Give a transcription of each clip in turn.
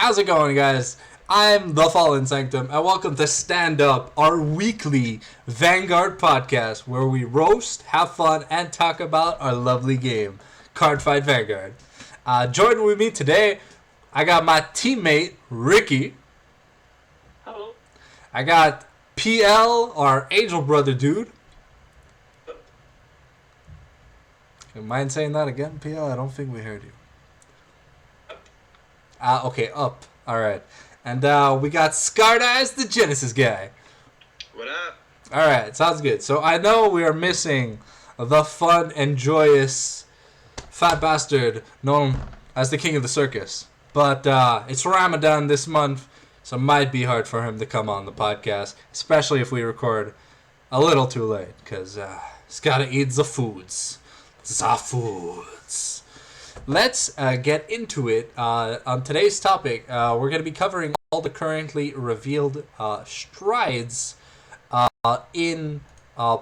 How's it going, guys? I'm the Fallen Sanctum, and welcome to Stand Up, our weekly Vanguard podcast, where we roast, have fun, and talk about our lovely game, Cardfight Vanguard. Joining with me today, I got my teammate, Ricky. Hello. I got PL, our angel brother dude. You mind saying that again, PL? I don't think we heard you. Okay, up. Alright. And we got Scardize, the Genesis guy. What up? Alright, sounds good. So I know we are missing the fun and joyous fat bastard known as the king of the circus. But it's Ramadan this month, so it might be hard for him to come on the podcast, especially if we record a little too late, because he's got to eat the foods. The foods. Let's get into it. On today's topic, we're going to be covering all the currently revealed strides in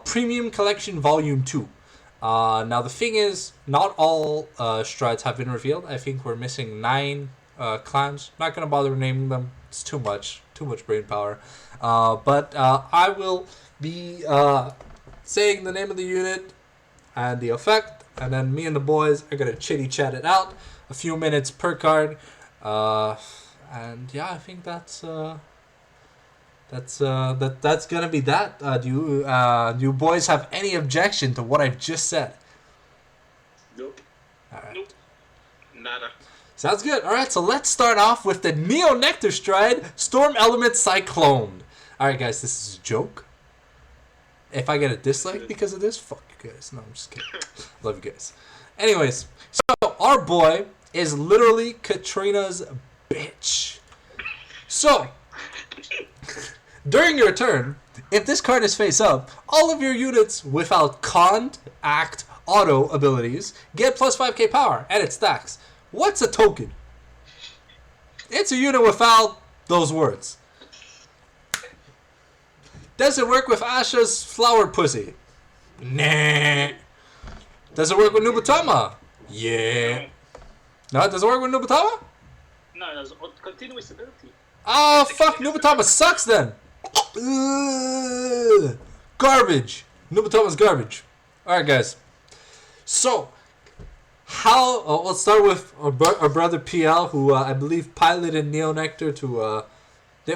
Premium Collection Volume 2. Now, the thing is, not all strides have been revealed. I think we're missing 9 clans. Not going to bother naming them. It's too much brain power. But I will be saying the name of the unit and the effect. And then me and the boys are gonna chitty chat it out, a few minutes per card, and yeah, I think that's gonna be that. Do you boys have any objection to what I've just said? Nope. All right. Nope. Nada. Sounds good. All right, so let's start off with the Neo Nectar Stride, Storm Element Cyclone. All right, guys, this is a joke. If I get a dislike because of this, fuck you guys. No, I'm just kidding. Love you guys. Anyways, so our boy is literally Katrina's bitch. So, during your turn, if this card is face up, all of your units without Cont, Act, Auto abilities get plus 5k power, and it stacks. What's a token? It's a unit without those words. Does it work with Asha's flower pussy? Nah. Does it work with Nubatama? Yeah. No, it doesn't work with Nubatama? No, there's continuous ability. Oh, fuck. Nubatama sucks then. Ugh. Garbage. Nubatama's garbage. Alright, guys. So, let's start with our brother PL, who I believe piloted Neo Nectar to...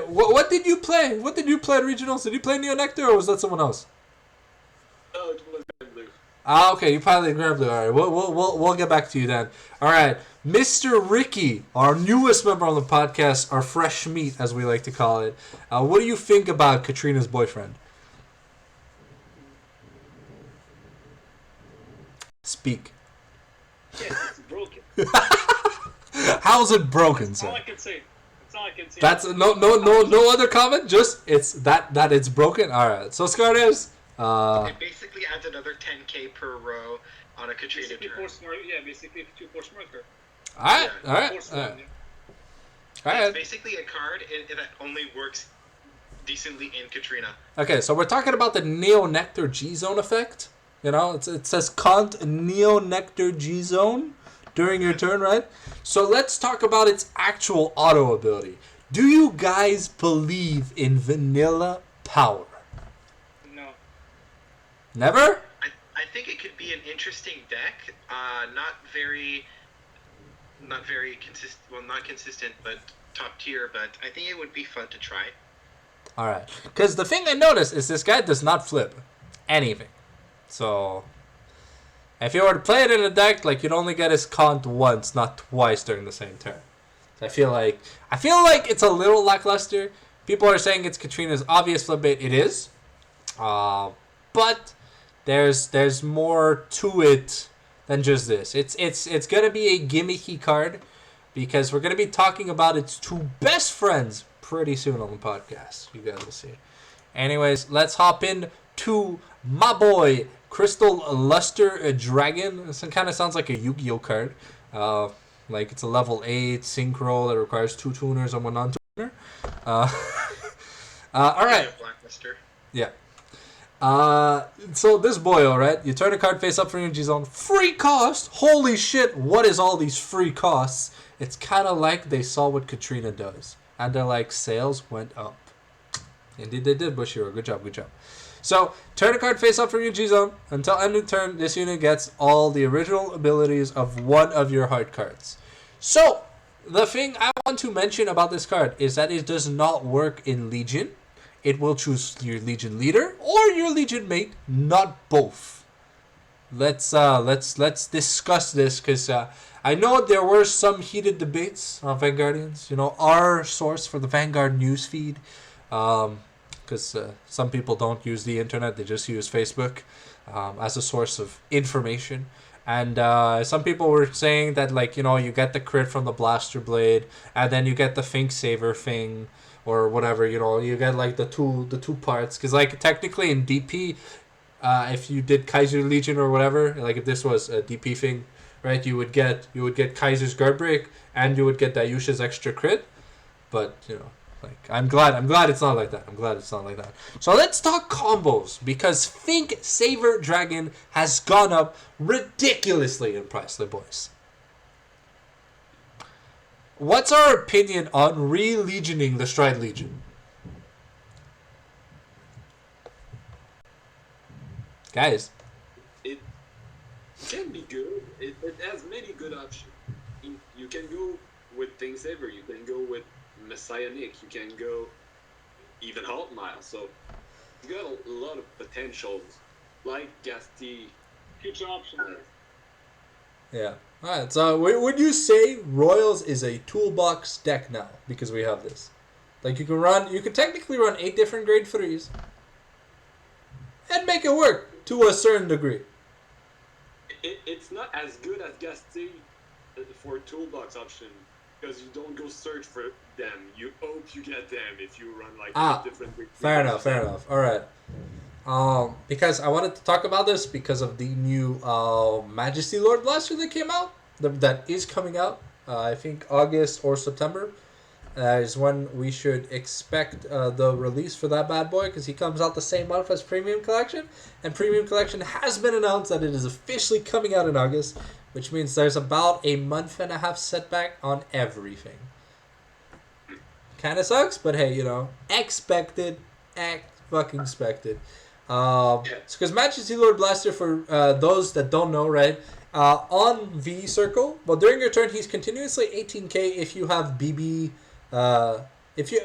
What did you play? What did you play at Regionals? Did you play Neo Nectar or was that someone else? Oh, it was Banlist. Okay, you piloted Grand Blue. All right, we'll get back to you then. All right, Mr. Ricky, our newest member on the podcast, our fresh meat as we like to call it. What do you think about Katrina's boyfriend? Speak. Yes, it's broken. How's it broken, That's sir? all I can say. That's all I can say. That's no other comment. Just it's that it's broken. All right. So Scardize. It basically adds another 10k per row on a Katrina basically turn. force marker. Yeah, basically 2 force marker. All right. Yeah. All right. Force All one, right. yeah. All It's right. basically a card that only works decently in Katrina. Okay. So we're talking about the Neo Nectar G Zone effect. You know, it says Cont Neo Nectar G Zone during your turn, right? So let's talk about its actual auto ability. Do you guys believe in vanilla power? No. Never? I think it could be an interesting deck. Not very consistent. Well, not consistent, but top tier. But I think it would be fun to try. All right. Because the thing I noticed is this guy does not flip anything. So if you were to play it in a deck, like, you'd only get his Cont once, not twice during the same turn. So I feel like it's a little lackluster. People are saying it's Katrina's obvious flip bait. It is. But there's more to it than just this. It's gonna be a gimmicky card because we're gonna be talking about its 2 best friends pretty soon on the podcast. You guys will see. Anyways, let's hop in to my boy Crystal Luster Dragon. This kind of sounds like a Yu-Gi-Oh card. Like it's a level 8 synchro that requires 2 tuners and 1 non-tuner. All right. Blacklister. Yeah. So this boy, alright, you turn a card face up from your G zone. Free cost? Holy shit, what is all these free costs? It's kind of like they saw what Katrina does. And they're like, sales went up. Indeed they did, Bushiro. Good job, good job. So, turn a card face up from your G zone. Until end of turn, this unit gets all the original abilities of one of your hard cards. So, the thing I want to mention about this card is that it does not work in Legion. It will choose your Legion leader or your Legion mate, not both. Let's discuss this, because I know there were some heated debates on Vanguardians. You know, our source for the Vanguard newsfeed, because some people don't use the internet; they just use Facebook as a source of information. And some people were saying that, like, you know, you get the crit from the blaster blade, and then you get the Think Saver thing, or whatever. You know, you get like the two parts, because like technically in DP, if you did Kaiser Legion or whatever, like if this was a DP thing, right, you would get Kaiser's guard break, and you would get Dayusha's extra crit. But you know, like I'm glad it's not like that. I'm glad it's not like that. So let's talk combos, because Think Saver Dragon has gone up ridiculously in price, the boys. What's our opinion on re-legioning the Stride Legion? Guys. It can be good. It has many good options. You can go with Think Saver. You can go with Messianic. You can go even Halt Mile. So you got a lot of potentials, like Gasti. Future options. Yeah. Alright, so would you say Royals is a toolbox deck now, because we have this? Like you can technically run 8 different grade 3s and make it work to a certain degree. It's not as good as Gasti for toolbox option, because you don't go search for them. You hope you get them if you run like 8 different grade 3s. Fair enough. Alright. Because I wanted to talk about this because of the new Majesty Lord Blaster that came out, that is coming out. I think August or September is when we should expect the release for that bad boy, because he comes out the same month as Premium Collection, and Premium Collection has been announced that it is officially coming out in August, which means there's about a month and a half setback on everything. Kind of sucks, but hey, you know, expected. Fucking expected. Because Majesty Lord Blaster, for those that don't know, right, on V Circle, well, during your turn, he's continuously 18k if you have BB. If you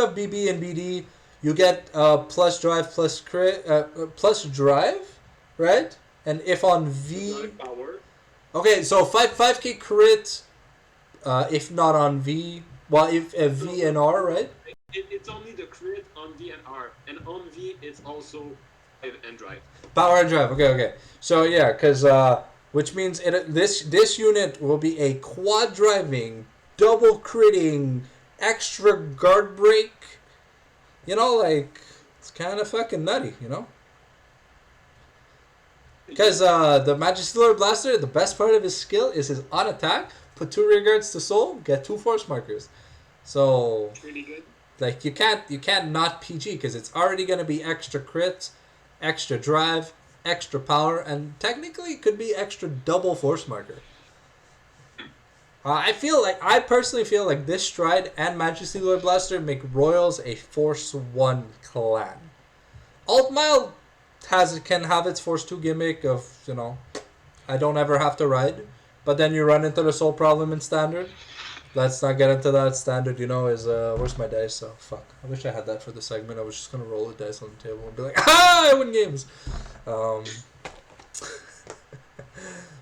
have BB and BD, you get plus drive, plus crit, plus drive, right? And if on V, okay, so 5k crit, if not on V, well, if V and R, right? It's only the crit on V and R, and on V it's also and drive. Power and drive. Okay. So yeah, because which means this unit will be a quad driving, double critting, extra guard break. You know, like it's kind of fucking nutty, you know. Because the Majesty Lord Blaster, the best part of his skill is his on attack. Put 2 rear guards to soul, get 2 force markers. So Really good. like you can't not PG, because it's already gonna be extra crit, extra drive, extra power, and technically it could be extra double force marker. I personally feel like this Stride and Majesty Lord Blaster make Royals a Force 1 clan. Alt Mile can have its Force 2 gimmick of, you know, I don't ever have to ride, but then you run into the soul problem in Standard. Let's not get into that. Standard, you know, is where's my dice? So fuck. I wish I had that for the segment. I was just gonna roll the dice on the table and be like, ah, I win games.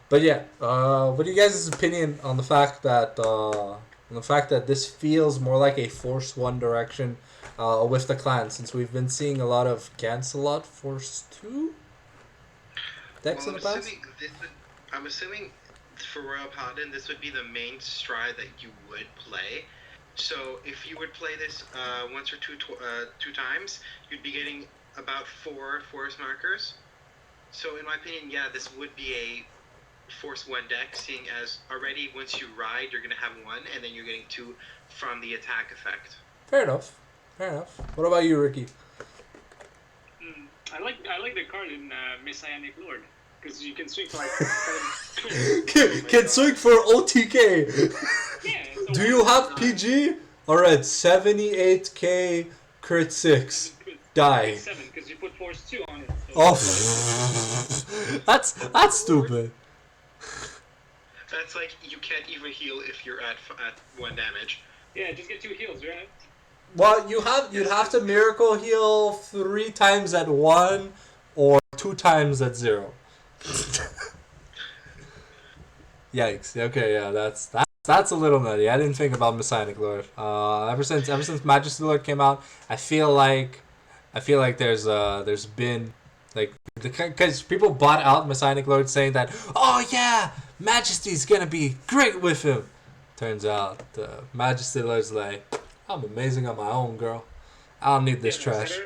But yeah, what are you guys' opinion on the fact that this feels more like a Force 1 direction with the clan, since we've been seeing a lot of Gancelot Force 2 decks in the past? I'm assuming for Royal Paladin, this would be the main Stride that you would play. So if you would play this once or two times, you'd be getting about 4 force markers. So in my opinion, yeah, this would be a Force 1 deck, seeing as already once you ride, you're going to have 1, and then you're getting 2 from the attack effect. Fair enough. What about you, Ricky? I like the card in Messianic Lord because you can swing for like. Can swing for OTK. Yeah. So Do you have PG? Alright, 78k crit 6. Die. 7 because you put force 2 on it. So Oh, that's stupid. That's like you can't even heal if you're at 1 damage. Yeah, just get 2 heals, right? Well, you'd have to miracle heal 3 times at 1 or 2 times at 0. Yikes. Okay, yeah, that's a little nutty. I didn't think about Messianic Lord. Ever since Majesty Lord came out, I feel like there's been like because people bought out Messianic Lord saying that, oh yeah, Majesty's gonna be great with him. Turns out Majesty Lord's like, I'm amazing on my own, girl. I don't need this trash.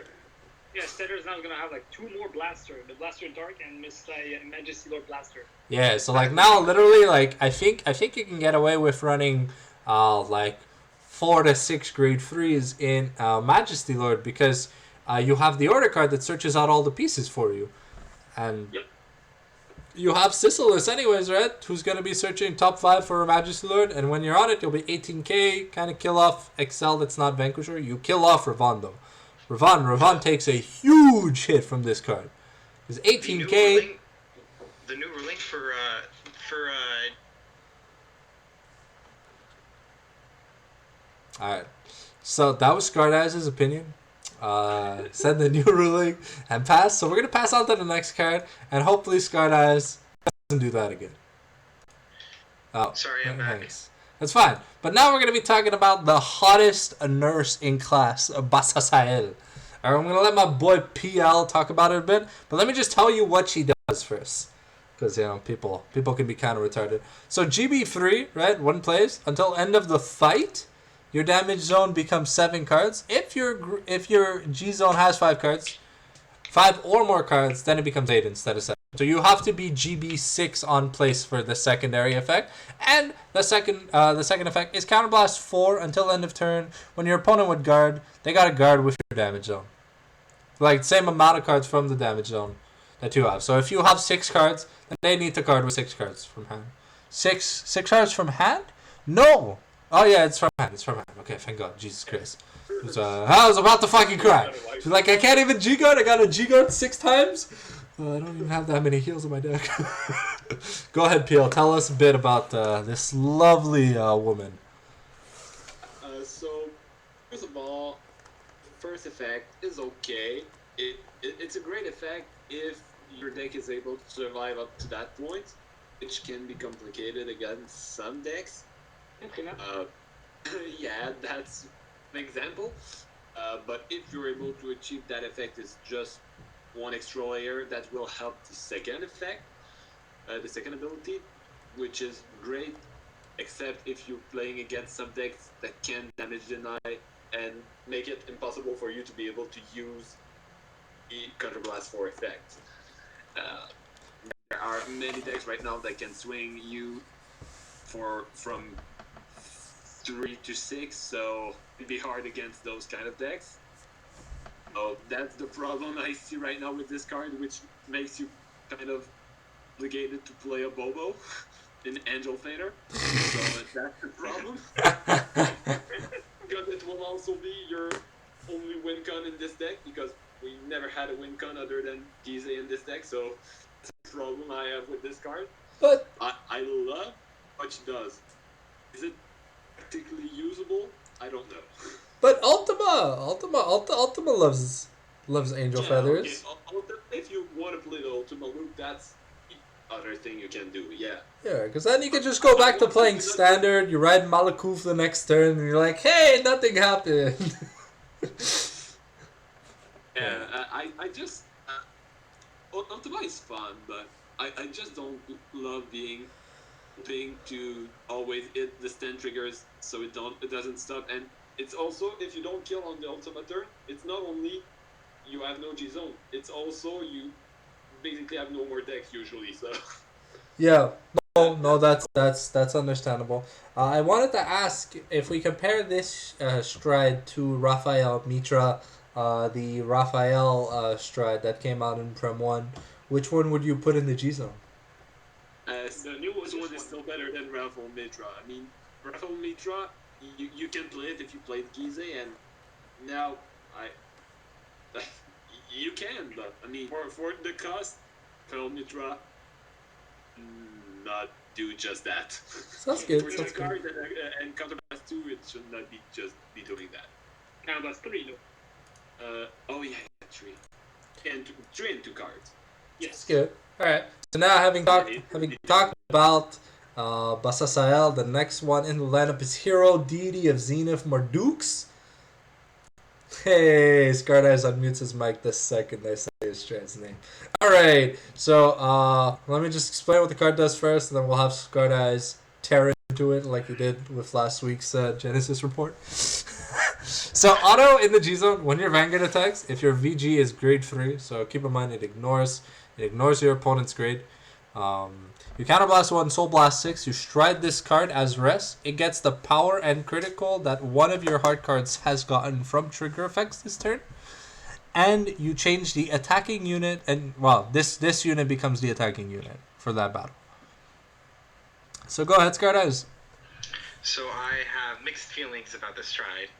Setter's now gonna have like 2 more Blaster, the Blaster Dark and Majesty Lord Blaster. Yeah, so like now literally like I think you can get away with running like 4 to 6 grade 3s in Majesty Lord because you have the order card that searches out all the pieces for you. And Yep. you have Sisyllus anyways, right? Who's going to be searching top 5 for Majesty Lord. And when you're on it, you'll be 18k, kind of kill off Excel that's not Vanquisher. You kill off Ravon though. Ravon takes a huge hit from this card. Because 18k... The new ruling for Alright. So that was Scardize's opinion. Said the new ruling and pass. So we're going to pass on to the next card. And hopefully Scardize doesn't do that again. Oh, Sorry, I'm back. thanks. That's fine. But now we're going to be talking about the hottest nurse in class, Basasael. I'm going to let my boy PL talk about it a bit. But let me just tell you what she does first. Because, you know, people can be kind of retarded. So GB3, right, 1 plays until end of the fight. Your damage zone becomes 7 cards. If your G zone has 5 cards, 5 or more cards, then it becomes 8 instead of 7. So you have to be GB6 on place for the secondary effect. And the second effect is Counterblast 4 until end of turn. When your opponent would guard, they got to guard with your damage zone. Like, same amount of cards from the damage zone that you have. So if you have 6 cards, then they need to guard with 6 cards from hand. 6 cards from hand? No! Oh yeah, it's from hand. Okay, thank God. Jesus Christ. I was about to fucking cry. She's like, I can't even G-guard. I got a G-guard 6 times. I don't even have that many heals in my deck. Go ahead, PL. Tell us a bit about this lovely woman. So, first of all, the first effect is okay. It's a great effect if your deck is able to survive up to that point, which can be complicated against some decks. Yeah, that's an example. But if you're able to achieve that effect, it's just 1 extra layer that will help the second effect, the second ability, which is great, except if you're playing against some decks that can damage deny and make it impossible for you to be able to use the Counterblast 4 effect. There are many decks right now that can swing you from 3 to 6, so it'd be hard against those kind of decks. So that's the problem I see right now with this card, which makes you kind of obligated to play a Bobo in Angel Fader. So that's the problem. Because it will also be your only win con in this deck, because we never had a win con other than Gize in this deck, so that's the problem I have with this card. But I love what she does. Is it particularly usable? I don't know. But Ultima loves Angel Feathers. Okay. If you want to play the Ultima loop, that's the other thing you can do, yeah. Yeah, because then you can just go back to playing standard, you ride Malakuf the next turn, and you're like, hey, nothing happened. Yeah, I just... Ultima is fun, but I just don't love being to always hit the stand triggers so it doesn't stop. And it's also, if you don't kill on the Ultima turn, it's not only you have no G zone, it's also you basically have no more decks usually, so... Yeah, no, that's understandable. I wanted to ask if we compare this stride to Raphael Mitra the Raphael stride that came out in Prem 1, which one would you put in the G zone? The newest one is still better than Raffle Mitra. I mean, Raffle Mitra, you can play it if you played Gize, and now you can, but I mean, for the cost, Raffle Mitra not do just that. Sounds good. For Sounds the card good. and Counterblast 2, it should not be doing that. Counterblast 3, though. Oh yeah, 3. And 3 and 2 cards. Yes. That's good. All right. So now having talked about Basasael, the next one in the lineup is Hero Deity of Zenith Marduk's. Hey, Scardize unmutes his mic the second I say his trans name. Alright, so let me just explain what the card does first, and then we'll have Scardize tear into it like he did with last week's Genesis report. So auto in the G zone, when your Vanguard attacks, if your VG is grade 3, so keep in mind it ignores your opponent's grade. You counterblast 1, soul blast 6, you stride this card as rest. It gets the power and critical that one of your hard cards has gotten from trigger effects this turn. And you change the attacking unit, and well, this unit becomes the attacking unit for that battle. So go ahead, Scardize. So I have mixed feelings about this stride.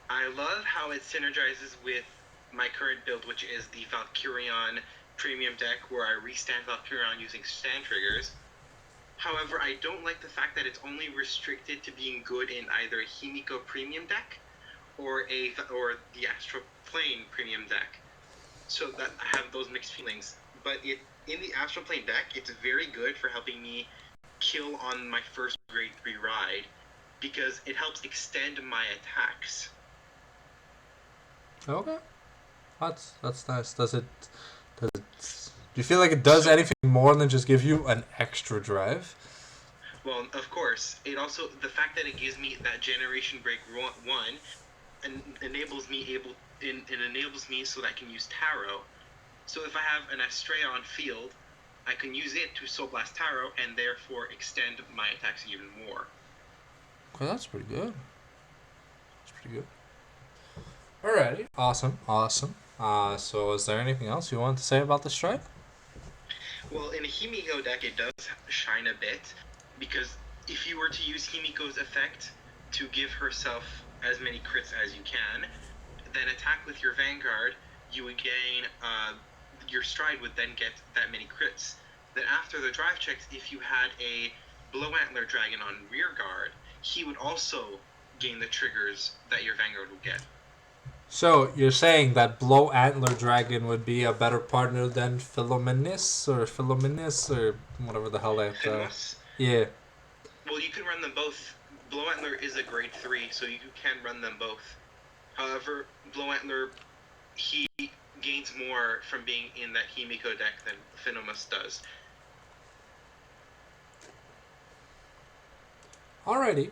I love how it synergizes with my current build, which is the Valkyrion premium deck, where I restand Valkyrion using stand triggers. However, I don't like the fact that it's only restricted to being good in either a Himiko premium deck or the Astral Plane premium deck. So that I have those mixed feelings. But in the Astral Plane deck, it's very good for helping me kill on my first grade 3 ride, because it helps extend my attacks. Okay. That's nice. Do you feel like it does anything more than just give you an extra drive? Well, of course. It also, the fact that it gives me that Generation Break 1 and enables me so that I can use Tarot. So if I have an Astray on field, I can use it to Soul Blast Tarot and therefore extend my attacks even more. Okay, that's pretty good. Alrighty. Awesome. So is there anything else you want to say about the strike? Well, in a Himiko deck, it does shine a bit, because if you were to use Himiko's effect to give herself as many crits as you can, then attack with your Vanguard, you would gain, your stride would then get that many crits. Then after the drive checks, if you had a Blow Antler Dragon on rear guard, he would also gain the triggers that your Vanguard would get. So you're saying that Blow Antler Dragon would be a better partner than Philomenis or whatever the hell that. Yeah. Well, you can run them both. Blow Antler is a grade 3, so you can run them both. However, Blow Antler, he gains more from being in that Himiko deck than Phenomus does. Alrighty.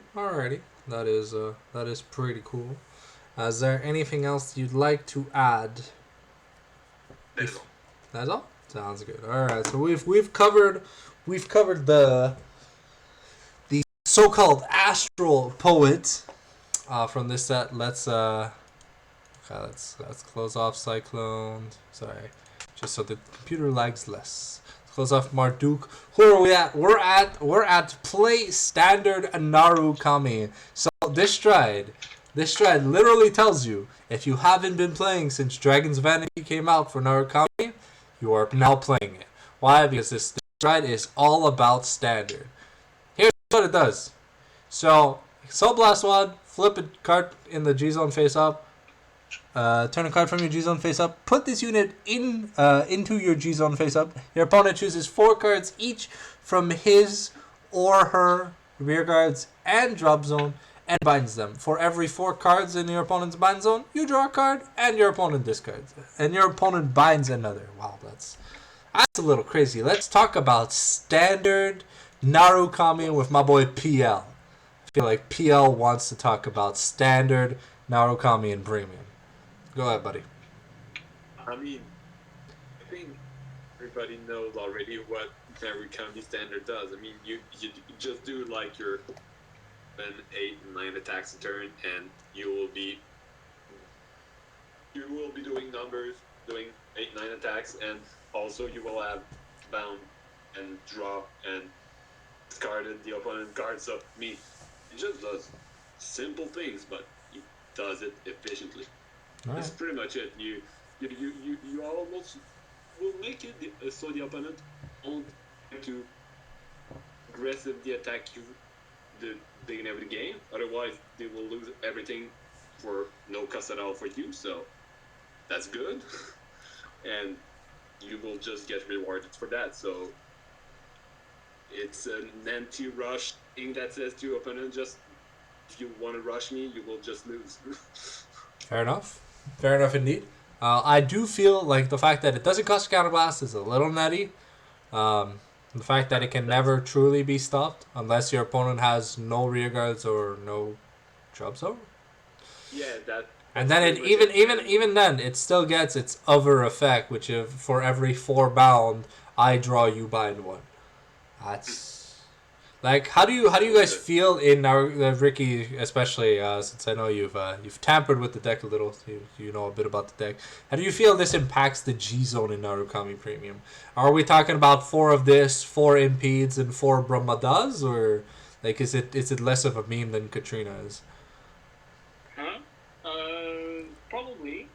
That is pretty cool. Is there anything else you'd like to add? That's all. That's all? Sounds good. Alright, so we've covered the so-called astral poet from this set. Let's close off Cyclone. Sorry. Just so the computer lags less. Let's close off Marduk. Who are we at? We're at play standard Narukami. So this stride literally tells you, if you haven't been playing since Dragon's Vanity came out for Narukami, you are now playing it. Why? Because this stride is all about standard. Here's what it does. So, Soul Blast 1, flip a card in the G-Zone face up, turn a card from your G-Zone face up, put this unit into your G-Zone face up. Your opponent chooses 4 cards each from his or her rear guards and drop zone, and binds them. For every 4 cards in your opponent's bind zone, you draw a card, and your opponent discards. And your opponent binds another. Wow, that's a little crazy. Let's talk about standard Narukami with my boy PL. I feel like PL wants to talk about standard Narukami and premium. Go ahead, buddy. I mean, I think everybody knows already what Narukami standard does. I mean, you just do like your 7, 8, and 9 attacks a turn, and you will be you will be doing numbers, doing 8-9 attacks, and also you will have bound and draw and discarded the opponent card. So I mean, it just does simple things, but it does it efficiently. That's pretty much it. You almost will make it so the opponent won't try to aggressively attack you the beginning of the game. Otherwise, they will lose everything for no cost at all for you. So that's good, and you will just get rewarded for that. So it's an anti-rush thing that says to your opponent, just if you want to rush me, you will just lose. Fair enough. Fair enough indeed. I do feel like the fact that it doesn't cost counterblast is a little nutty. The fact that it can never truly be stopped unless your opponent has no rear guards or no drop zone. Yeah, that. And then it even then it still gets its other effect, which is for every 4 bound, I draw, you bind 1. That's like how do you guys feel in our Ricky, especially since I know you've tampered with the deck a little, you know a bit about the deck. How do you feel this impacts the G zone in Narukami Premium? Are we talking about 4 of this, 4 impedes, and 4 Brahmadas, or like is it less of a meme than Katrina is? Probably.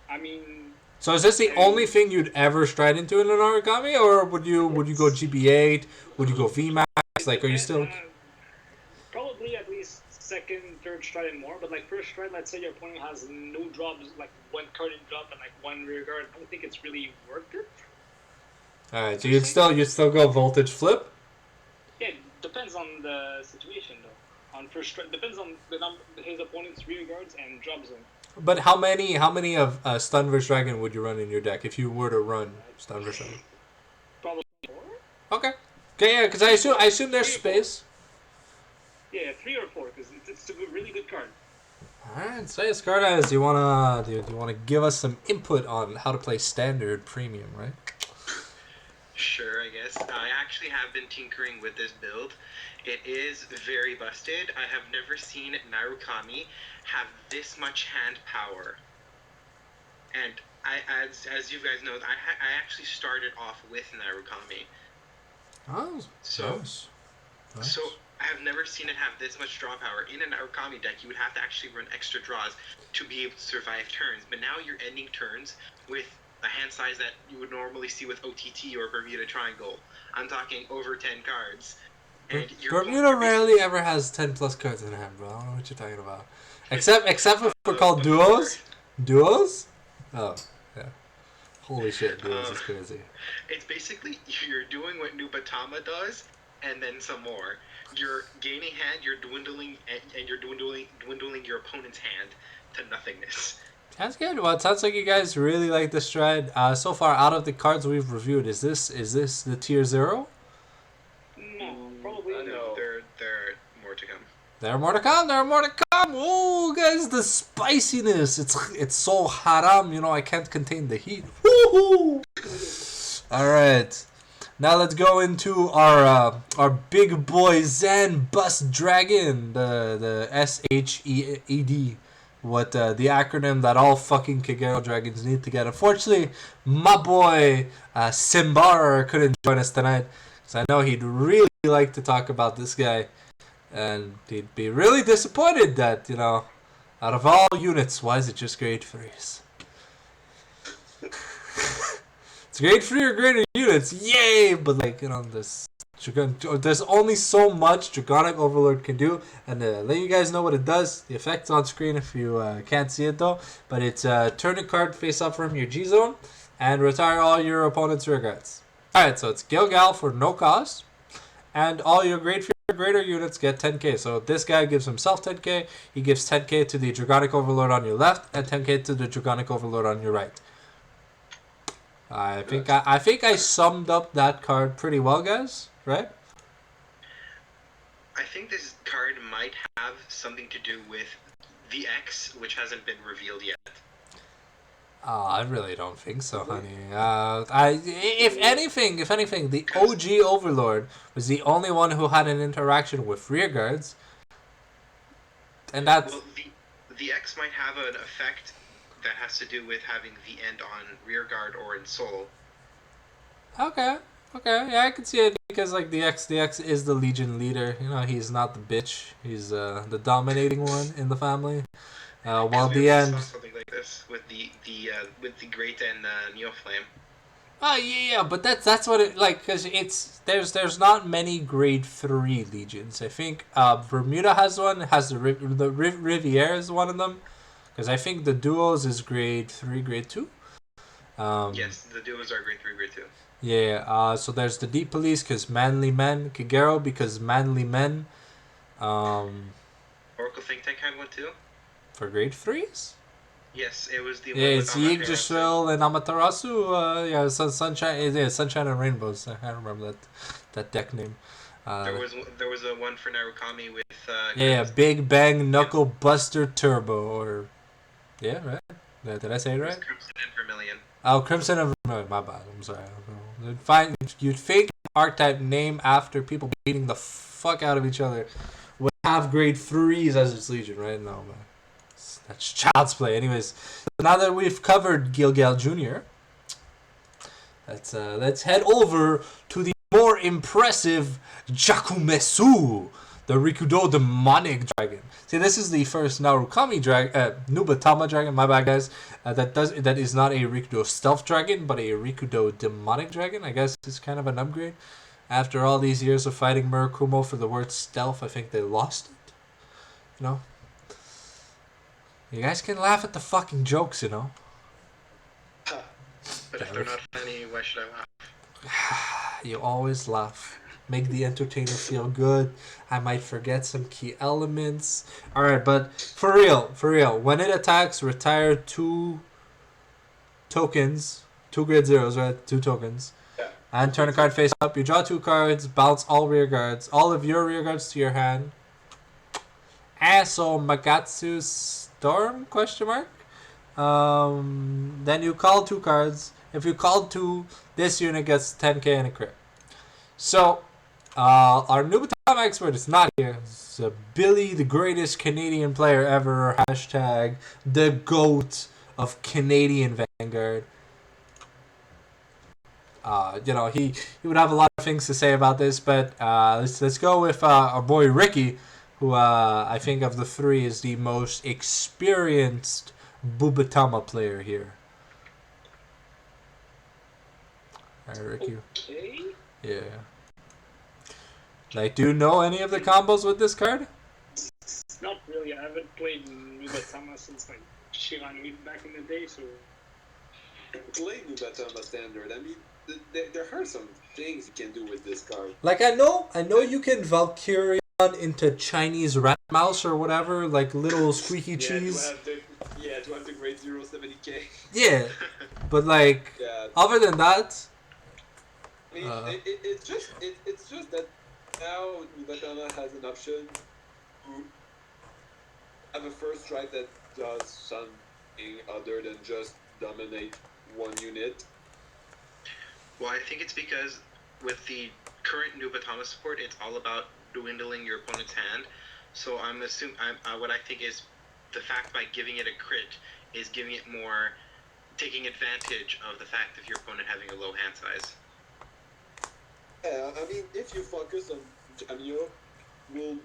I mean. So is this the only thing you'd ever stride into in an Narukami, or would you go GB8? Would you go VMAX? Like, are you still? Probably at least second, third stride and more. But like first stride, let's say your opponent has no drops, like 1 card in drop and like 1 rear guard. I don't think it's really worth it. All right, so you'd still go voltage flip. Yeah, depends on the situation though. On first stride, depends on his opponent's rear guards and drop zone. But how many of Stun vs Dragon would you run in your deck if you were to run Stun vs Dragon? Probably 4. Okay, yeah, because I assume there's space. Yeah, 3 or 4 because it's a really good card. All right, say Scardize, do you wanna give us some input on how to play Standard Premium, right? Sure, I guess. I actually have been tinkering with this build. It is very busted. I have never seen Narukami have this much hand power. And as you guys know, I actually started off with Narukami. Oh, so nice. So I have never seen it have this much draw power. In a Narukami deck, you would have to actually run extra draws to be able to survive turns. But now you're ending turns with a hand size that you would normally see with OTT or Bermuda Triangle. I'm talking over 10 cards. And Bermuda rarely ever has 10 plus cards in hand, bro. I don't know what you're talking about. Except if we're called duos. Duos? Oh, yeah. Holy shit, duos is crazy. It's basically you're doing what Nubatama does, and then some more. You're gaining hand, you're dwindling, and you're dwindling your opponent's hand to nothingness. That's good. Well, it sounds like you guys really like this stride. So far, out of the cards we've reviewed, is this the tier 0? No, probably no. There are more to come. There are more to come. Oh, guys, the spiciness. It's so haram, I can't contain the heat. Woohoo! All right. Now let's go into our big boy Zen Bust Dragon, the SHEED. What the acronym that all fucking Kagero dragons need to get. Unfortunately, my boy Simbar couldn't join us tonight, because I know he'd really like to talk about this guy, and he'd be really disappointed that, out of all units, why is it just grade 3s? It's grade 3 or greater units, yay! But there's only so much Draconic Overlord can do, and let you guys know what it does. The effect's on screen if you can't see it though, but it's turn a card face up from your G zone and retire all your opponent's rear guards. Alright, so it's Gilgal for no cost, and all your grade 3 or greater units get 10k. So this guy gives himself 10k, he gives 10k to the Draconic Overlord on your left, and 10k to the Draconic Overlord on your right. I think I summed up that card pretty well, guys. Right? I think this card might have something to do with the X, which hasn't been revealed yet. I really don't think so, honey. If anything, the OG Overlord was the only one who had an interaction with rear guards, and that's. Well, the X might have an effect that has to do with having the end on rearguard or in soul. Okay. Okay. Yeah, I can see it because like the X is the Legion leader. You know, he's not the bitch. He's the dominating one in the family. While We the already end. saw something like this with the Great and Neoflame. Oh yeah, but that's what it like because it's there's not many grade 3 legions. I think Bermuda has one. Has the Riviera is one of them because I think the duos is grade 3, grade 2. Yes, the duos are grade 3, grade 2. Yeah. So there's the Deep Police because manly men. Kagero because manly men. Oracle Think Tank had one too. For grade 3s. Yes, it was the Yeah, one with it's Amaterasu. Yggdrasil and Amaterasu. Yeah, Sunshine. Yeah, Sunshine and Rainbows. I remember that deck name. There was a one for Narukami with Yeah, Big Bang Knuckle Buster Turbo, or yeah, right. Did I say it right? Crimson and Vermilion. Oh, Crimson and Vermilion. My bad. I'm sorry. You'd think archetype name after people beating the fuck out of each other would have grade 3s as its legion, right? No, man. That's child's play. Anyways, now that we've covered Gilgal Jr., let's head over to the more impressive Jakumetsu, the Rikudo demonic dragon. See, this is the first Narukami Nubatama dragon. My bad, guys. That is not a Rikudo stealth dragon, but a Rikudo demonic dragon. I guess it's kind of an upgrade. After all these years of fighting Murakumo for the word stealth, I think they lost it. You know. You guys can laugh at the fucking jokes, you know. But if they're not funny, why should I laugh? You always laugh. Make the entertainer feel good. I might forget some key elements. Alright, but for real. When it attacks, retire 2 tokens. 2 grade 0s, right? 2 tokens. Yeah. And turn a card face up. You draw 2 cards, bounce all rear guards. All of your rear guards to your hand. And so Magatsu Storm, question mark? Then you call 2 cards. If you call 2, this unit gets 10k and a crit. So, our Nubatama expert is not here. It's Billy, the greatest Canadian player ever. Hashtag the GOAT of Canadian Vanguard. He would have a lot of things to say about this, but let's go with our boy Ricky, who I think of the 3 is the most experienced Bubatama player here. Alright, Ricky. Okay. Yeah. Like, do you know any of the combos with this card? Not really. I haven't played Nubatama since like Shiranui back in the day, so. Play Nubatama standard. I mean, there are some things you can do with this card. Like, I know you can Valkyrion into Chinese rat mouse or whatever, like little squeaky cheese. To have the grade 070k. Yeah, but like, Yeah. other than that, I mean, it's just that now Nubatama has an option to have a first strike that does something other than just dominate one unit. Well, I think it's because with the current Nubatama support, it's all about dwindling your opponent's hand. So I'm assuming what I think is the fact by giving it a crit is giving it more, taking advantage of the fact of your opponent having a low hand size. Yeah, I mean, if you focus on Jamio, your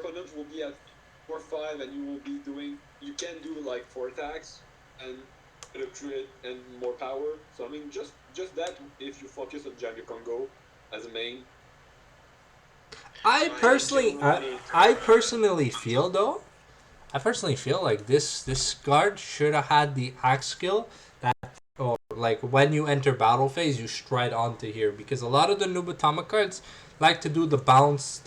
opponent will be at 4-5, and you can do like 4 attacks and a crit and more power. So I mean, just that if you focus on Jamio Congo as a main. I personally feel though. I personally feel like this card should have had the axe skill that, or like when you enter battle phase, you stride onto here, because a lot of the Nubatama cards like to do the bounce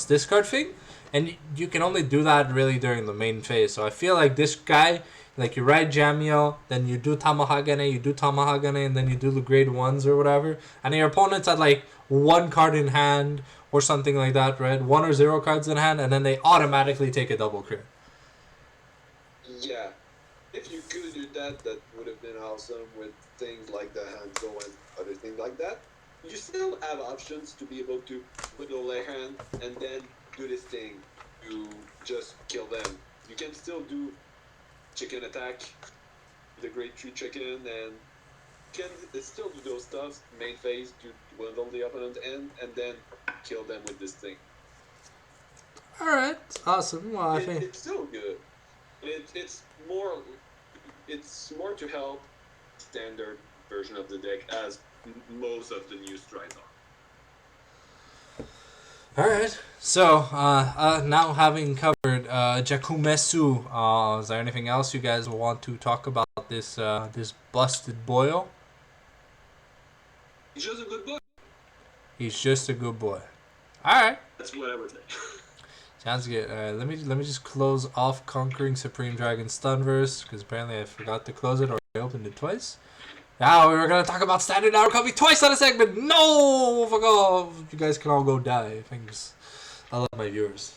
discard thing, and you can only do that really during the main phase. So I feel like this guy, like you ride Jamio, then you do Tamahagane, and then you do the grade 1s or whatever, and your opponent's at like 1 card in hand or something like that, right? 1 or 0 cards in hand, and then they automatically take a double crit. Yeah, if you could do that, that would have been awesome with things like the Hanzo and other things like that. You still have options to be able to whittle their hand and then do this thing to just kill them. You can still do chicken attack, the grade 3 chicken, and can still do those stuff, main phase, to dwindle the opponent and then kill them with this thing. Alright, awesome. Well, I think... It's still good. It's more to help standard version of the deck as most of the new strides are. Alright, so now having covered Jakumetsu, is there anything else you guys want to talk about this this busted boil? He's just a good boy. He's just a good boy. Alright. That's what I would say. Sounds good. Alright, let me just close off Conquering Supreme Dragon Stunverse, because apparently I forgot to close it or I opened it twice. Now we were gonna talk about standard hour copy twice on a segment. No, fuck off. You guys can all go die. Thanks. I love my viewers.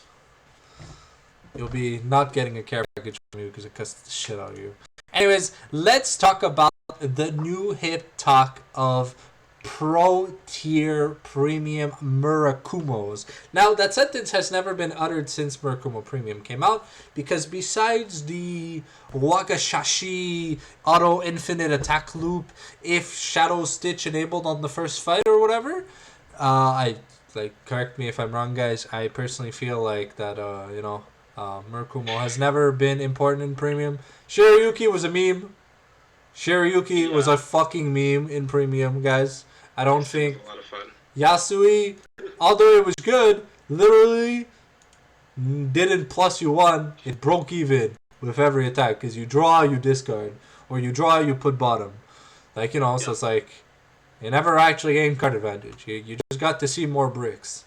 You'll be not getting a care package from me because it cuts the shit out of you. Anyways, let's talk about the new hit talk of pro tier premium Murakumos. Now that sentence has never been uttered since Murakumo Premium came out, because besides the Wagashashi auto infinite attack loop if Shadow Stitch enabled on the first fight or whatever, I correct me if I'm wrong, guys, I personally feel like that Murakumo has never been important in Premium. Shiryuki was a meme. Shiryuki was a fucking meme in Premium, guys. I don't think... It was a lot of fun. Yasui, although it was good, literally didn't plus you one. It broke even with every attack, because you draw, you discard. Or you draw, you put bottom. Like, so it's like... You never actually gained card advantage. You just got to see more bricks.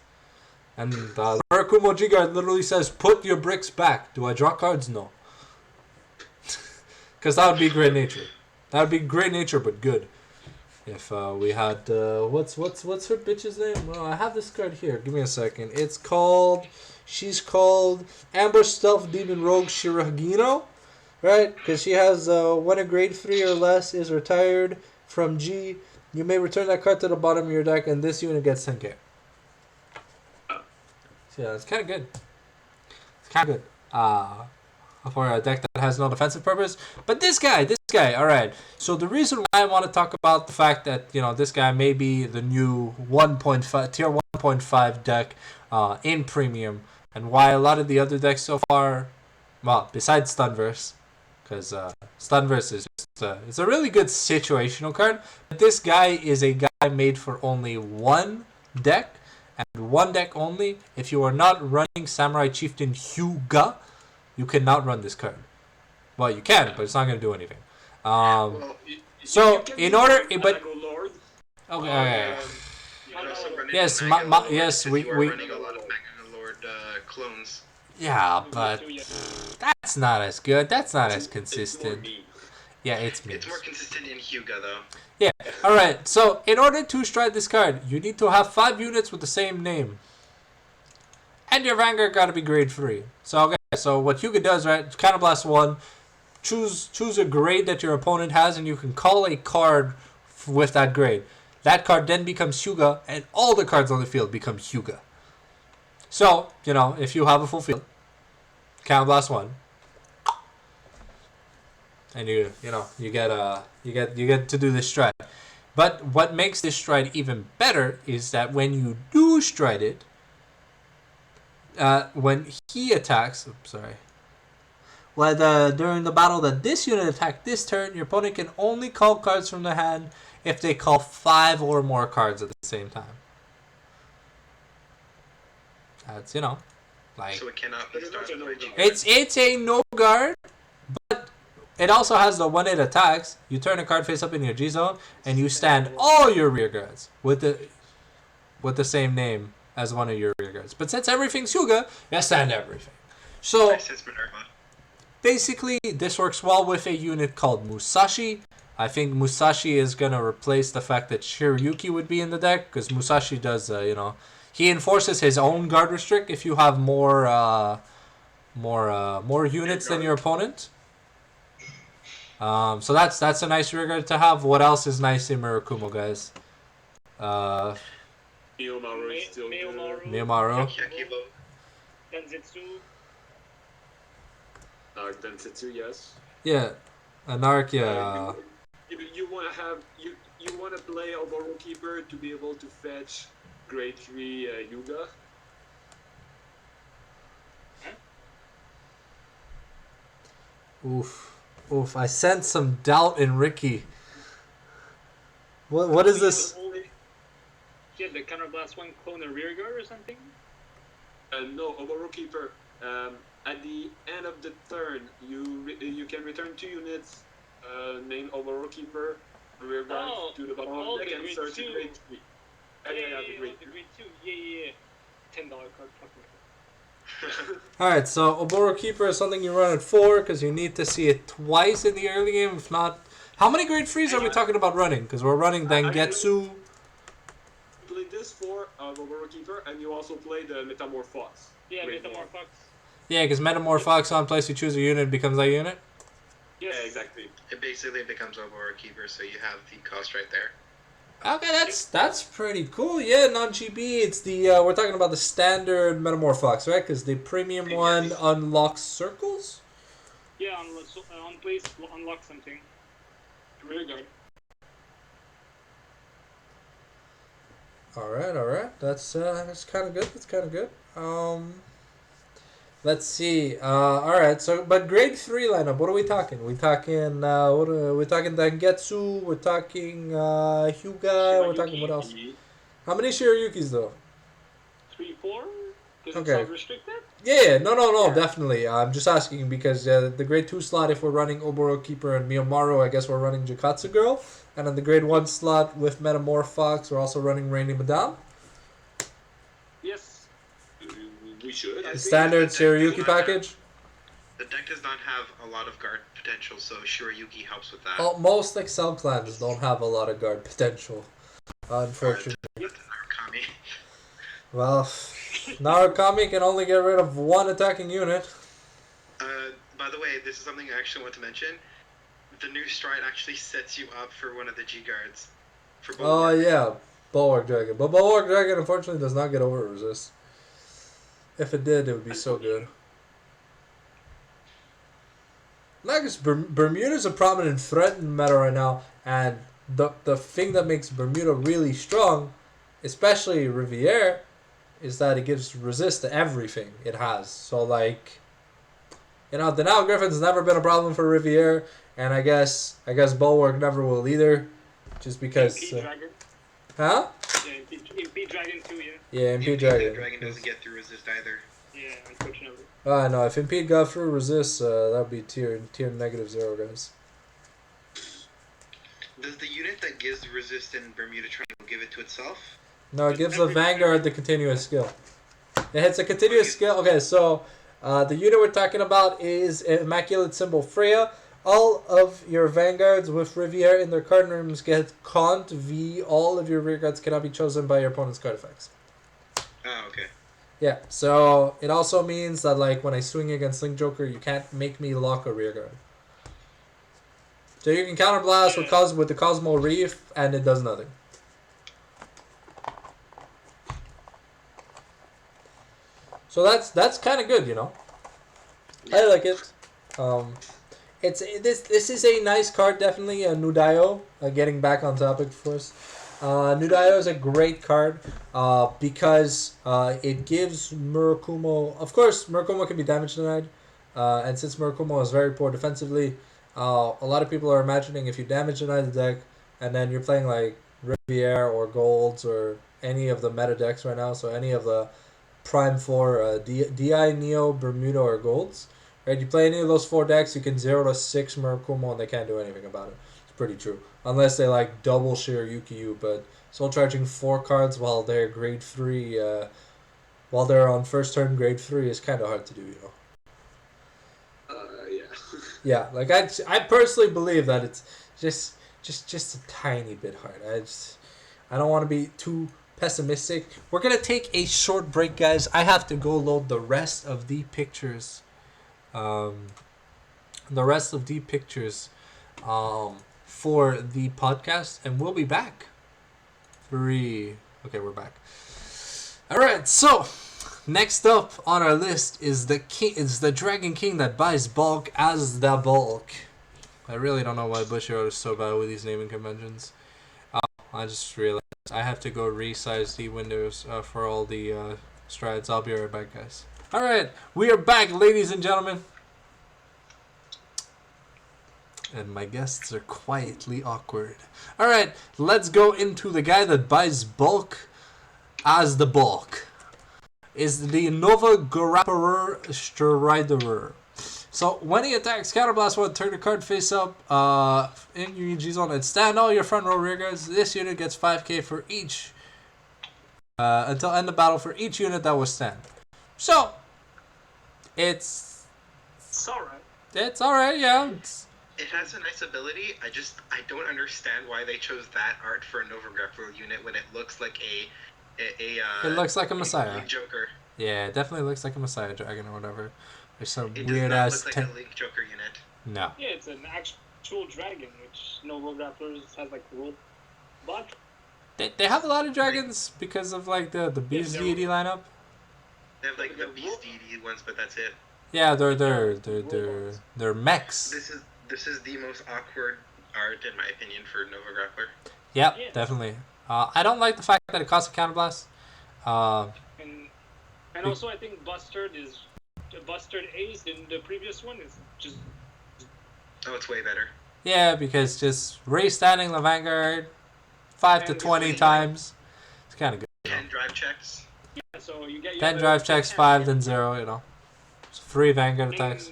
And Murakumo G-Guard literally says, put your bricks back. Do I draw cards? No. Because that would be Great Nature. That would be Great Nature, but good. If we had what's her bitch's name? Well, I have this card here. Give me a second. She's called Ambush Stealth Demon Rogue Shirahagino, right? Because she has when a grade 3 or less is retired from G, you may return that card to the bottom of your deck, and this unit gets 10k. So yeah, it's kind of good. It's kind of good. For a deck that has no defensive purpose. But this guy, alright. So the reason why I want to talk about the fact that, this guy may be the new tier 1.5 deck in Premium, and why a lot of the other decks so far, well, besides Stunverse, because Stunverse is just, it's a really good situational card, but this guy is a guy made for only one deck, and one deck only. If you are not running Samurai Chieftain Hyuga, you cannot run this card. Well, you can, but it's not going to do anything. So, in order... But... Okay. Yes, we... running a lot of Mega Lord clones. Yeah, but... That's not as good. That's not as consistent. Yeah, it's me. It's more consistent in Hyuga, though. Yeah. Alright, so in order to stride this card, you need to have 5 units with the same name. And your Vanguard got to be grade 3. So what Hyuga does, right, Counterblast 1, choose a grade that your opponent has, and you can call a card with that grade. That card then becomes Hyuga, and all the cards on the field become Hyuga. So, if you have a full field, Counterblast 1, and you get to do this stride. But what makes this stride even better is that when you do stride it, when he attacks, during the battle that this unit attacked this turn, your opponent can only call cards from the hand if they call 5 or more cards at the same time. That's, So it cannot be started by G-Guard. It's a no guard, but it also has the 1-hit attacks. You turn a card face up in your G zone, and you stand all your rear guards with the same name as one of your rear guards. But since everything's Hyuga, you stand everything. So basically, this works well with a unit called Musashi. I think Musashi is going to replace the fact that Shiryuki would be in the deck, because Musashi does, he enforces his own guard restrict if you have more units than your opponent. So that's a nice rear guard to have. What else is nice in Murakumo, guys? Miyomaru is still good. Miyomaru. Densetsu. Densetsu, yes. Yeah, Anarchia. You want to have you want to play Oboro Keeper to be able to fetch grade 3 Yuga. Oof. I sense some doubt in Ricky. What is this? Yeah, the counterblast one clone a rear guard or something? No, Oboro Keeper. At the end of the turn, you can return 2 units named Oboro Keeper, rear guard to the bottom of the deck and search a grade 3. Yeah, the grade 2. Yeah. $10 card, fucking. Alright, so Oboro Keeper is something you run at 4 because you need to see it twice in the early game. If not, how many grade 3s are we talking about running? Because we're running Dangetsu. You play this for Oboro Keeper, and you also play the Metamorphox. Yeah, Metamorphox. Yeah, because Metamorphox on place, you choose a unit, becomes that unit. Yes. Yeah, exactly. It basically becomes Oboro Keeper, so you have the cost right there. Okay, that's pretty cool. Yeah, non-GB. It's the we're talking about the standard Metamorphox, right? Because the premium one unlocks circles. Yeah, on place unlock something. Rear guard. All right. That's kind of good. That's kind of good. Let's see. All right. So, but grade 3 lineup. What are we talking? We talking we're talking Dangetsu. We're talking Hyuga. We're talking what else? How many Shiryukis though? 3, 4. Because Okay. it's restricted. Yeah. No. Definitely. I'm just asking because the grade 2 slot, if we're running Oboro Keeper and Miyomaru, I guess we're running Jikatsu Girl. And on the grade 1 slot with Metamorphox, we're also running Rainy Madame. Yes. We should. The standard Shiryuki package. The deck does not have a lot of guard potential, so Shiryuki helps with that. Oh, most Excel clans don't have a lot of guard potential, unfortunately. Narukami. Well, Narukami can only get rid of 1 attacking unit. By the way, this is something I actually want to mention. The new stride actually sets you up for one of the G guards. For Oh yeah, Bulwark Dragon. But Bulwark Dragon unfortunately does not get over resist. If it did, it would be so good. Like, Bermuda's a prominent threat in meta right now, and the thing that makes Bermuda really strong, especially Riviere, is that it gives resist to everything it has. So like, the Now Griffin's never been a problem for Riviere, and I guess Bulwark never will either, just because. Huh? Yeah, Impede Dragon too, yeah. Yeah, Impede Dragon. Dragon doesn't get through resist either. Yeah, unfortunately. No, if Impede got through resist, that would be tier -0, guys. Does the unit that gives the resist in Bermuda Triangle give it to itself? No, it gives the Vanguard the continuous skill. It hits a continuous skill. Okay, so the unit we're talking about is Immaculate Symbol Freya. All of your Vanguards with Riviere in their card names get Cont V. All of your rearguards cannot be chosen by your opponent's card effects. Oh, okay. Yeah, so it also means that like when I swing against Link Joker, you can't make me lock a rearguard. So you can counterblast with the Cosmo Reef, and it does nothing. So that's kind of good, I like it. This is a nice card, definitely. Nudaio, getting back on topic first. Nudaio is a great card because it gives Murakumo. Of course, Murakumo can be damage denied, and since Murakumo is very poor defensively, a lot of people are imagining if you damage deny the deck, and then you're playing like Riviere or Golds or any of the meta decks right now, so any of the Prime 4 DI, Neo, Bermuda, or Golds. Right, you play any of those 4 decks, you can 0 to 6 Murakumo, and they can't do anything about it. It's pretty true. Unless they like double Shiryuki, but soul charging 4 cards while they're grade 3, while they're on first turn grade 3 is kind of hard to do, Yeah. Yeah, like I personally believe that it's just a tiny bit hard. I don't want to be too pessimistic. We're gonna take a short break, guys. I have to go load the rest of the pictures. For the podcast, and we'll be back. Okay, we're back. All right, so next up on our list is the Dragon King that buys bulk as the bulk. I really don't know why Bushiroad is so bad with these naming conventions. I just realized I have to go resize the windows for all the strides. I'll be right back, guys. Alright, we are back, ladies and gentlemen. And my guests are quietly awkward. Alright, let's go into the guy that buys bulk as the bulk. Is the Nova Grapperer Striderer. So when he attacks, counterblast one, turn the card face up in your G zone and stand all your front row rear guards. This unit gets 5k for each until end of battle for each unit that was stand. So it's alright. It's alright, yeah. It has a nice ability. I don't understand why they chose that art for a Nova Grapple unit when it looks like it looks like a Messiah. Link Joker. Yeah, it definitely looks like a Messiah dragon or whatever. There's some It weird does ass. not look like a Link Joker unit. No. Yeah, it's an actual dragon, which Nova Grapplers has like robot. They have a lot of dragons because of like the beast deity lineup. They have like the beast deity ones, but that's it. Yeah, they're mechs. This is the most awkward art in my opinion for Nova Grappler. Yep, Yeah. definitely. I don't like the fact that it costs a counterblast. And also I think Bustard Ace in the previous one is just. Oh, it's way better. Yeah, because just standing the Vanguard 5 to 20 times. It's kind of good. 10 drive checks. Yeah, so you get 10 drive checks, 5 then 0, you know. It's 3 Vanguard attacks.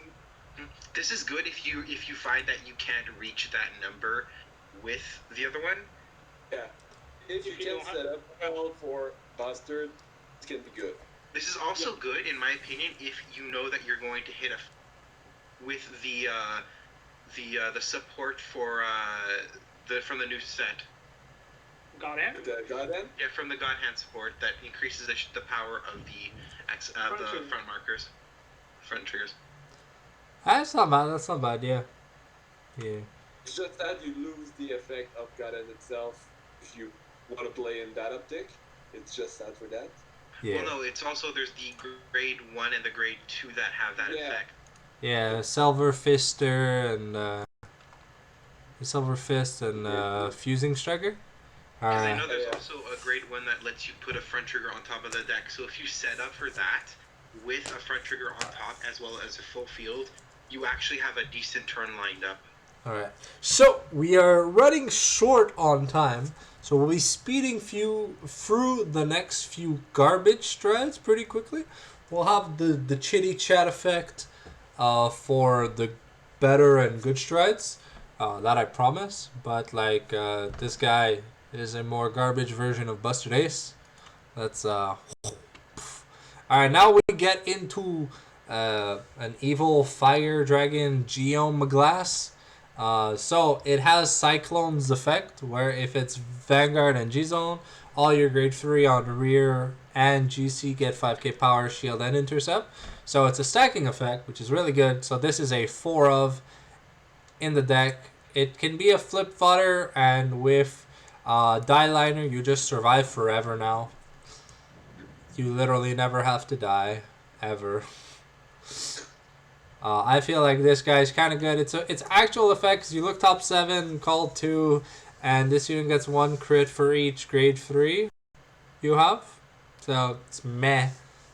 This is good if you find that you can't reach that number with the other one. Yeah. If you can set up well for Bastard, it's gonna be good. This is also good, in my opinion, if you know that you're going to hit with the support for from the new set. God Hand? God Hand? Yeah, from the God Hand support that increases the power of the front markers, front triggers. That's not bad. That's not bad. Yeah. Yeah. It's just that you lose the effect of God Hand itself if you want to play in that optic. It's just that for that. Yeah. Well, no, it's also there's the grade 1 and the grade 2 that have that effect. Yeah, Silver Fister and Silver Fist and Fusing Striker. Because I know there's also a grade 1 that lets you put a front trigger on top of the deck. So if you set up for that with a front trigger on top as well as a full field, you actually have a decent turn lined up. Alright, so we are running short on time, so we'll be speeding through the next few garbage strides pretty quickly. We'll have the chitty chat effect for the better and good strides, that I promise, but like this guy is a more garbage version of Bustard Ace. That's Alright, now we get into an evil fire dragon Geom Glass. So it has Cyclone's effect, where if it's Vanguard and G-Zone, all your grade 3 on rear and GC get 5k power, shield, and intercept. So it's a stacking effect, which is really good. So this is a 4 of in the deck. It can be a flip fodder, and with Die Liner, you just survive forever now. You literally never have to die, ever. I feel like this guy's kind of good. It's actual effects. You look top 7, call 2, and this unit gets 1 crit for each grade 3 you have. So it's meh.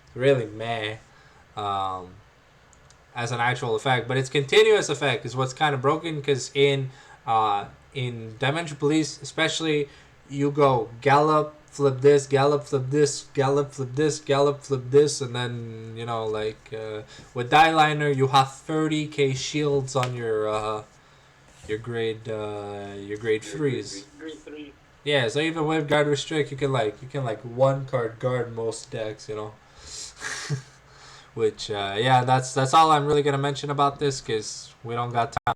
It's really meh as an actual effect. But its continuous effect is what's kind of broken, because in Dimension Police, especially, you go Gallop, flip this, Gallop, flip this, Gallop, flip this, Gallop, flip this, and then, you know, like with Die Liner, you have 30k shields on your grade 3s. Grade 3. Yeah, so even with Guard Restrict, you can one card guard most decks, you know. Which yeah, that's all I'm really gonna mention about this, because we don't got time.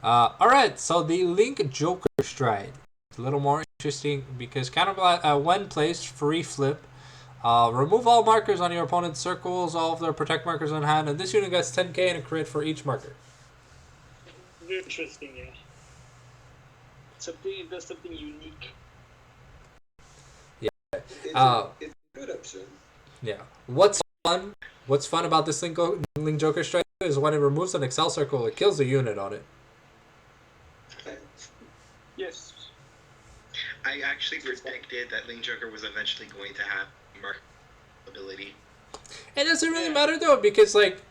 Alright, so the Link Joker Stride. It's a little more interesting because when placed, free flip. Remove all markers on your opponent's circles, all of their protect markers on hand, and this unit gets 10k and a crit for each marker. Interesting, yeah. That's something unique. Yeah. It's a good option. Yeah. What's fun about this Link Joker Strike is when it removes an Excel circle, it kills the unit on it. Yes. I actually predicted that Link Joker was eventually going to have mark ability. It doesn't really matter though, because like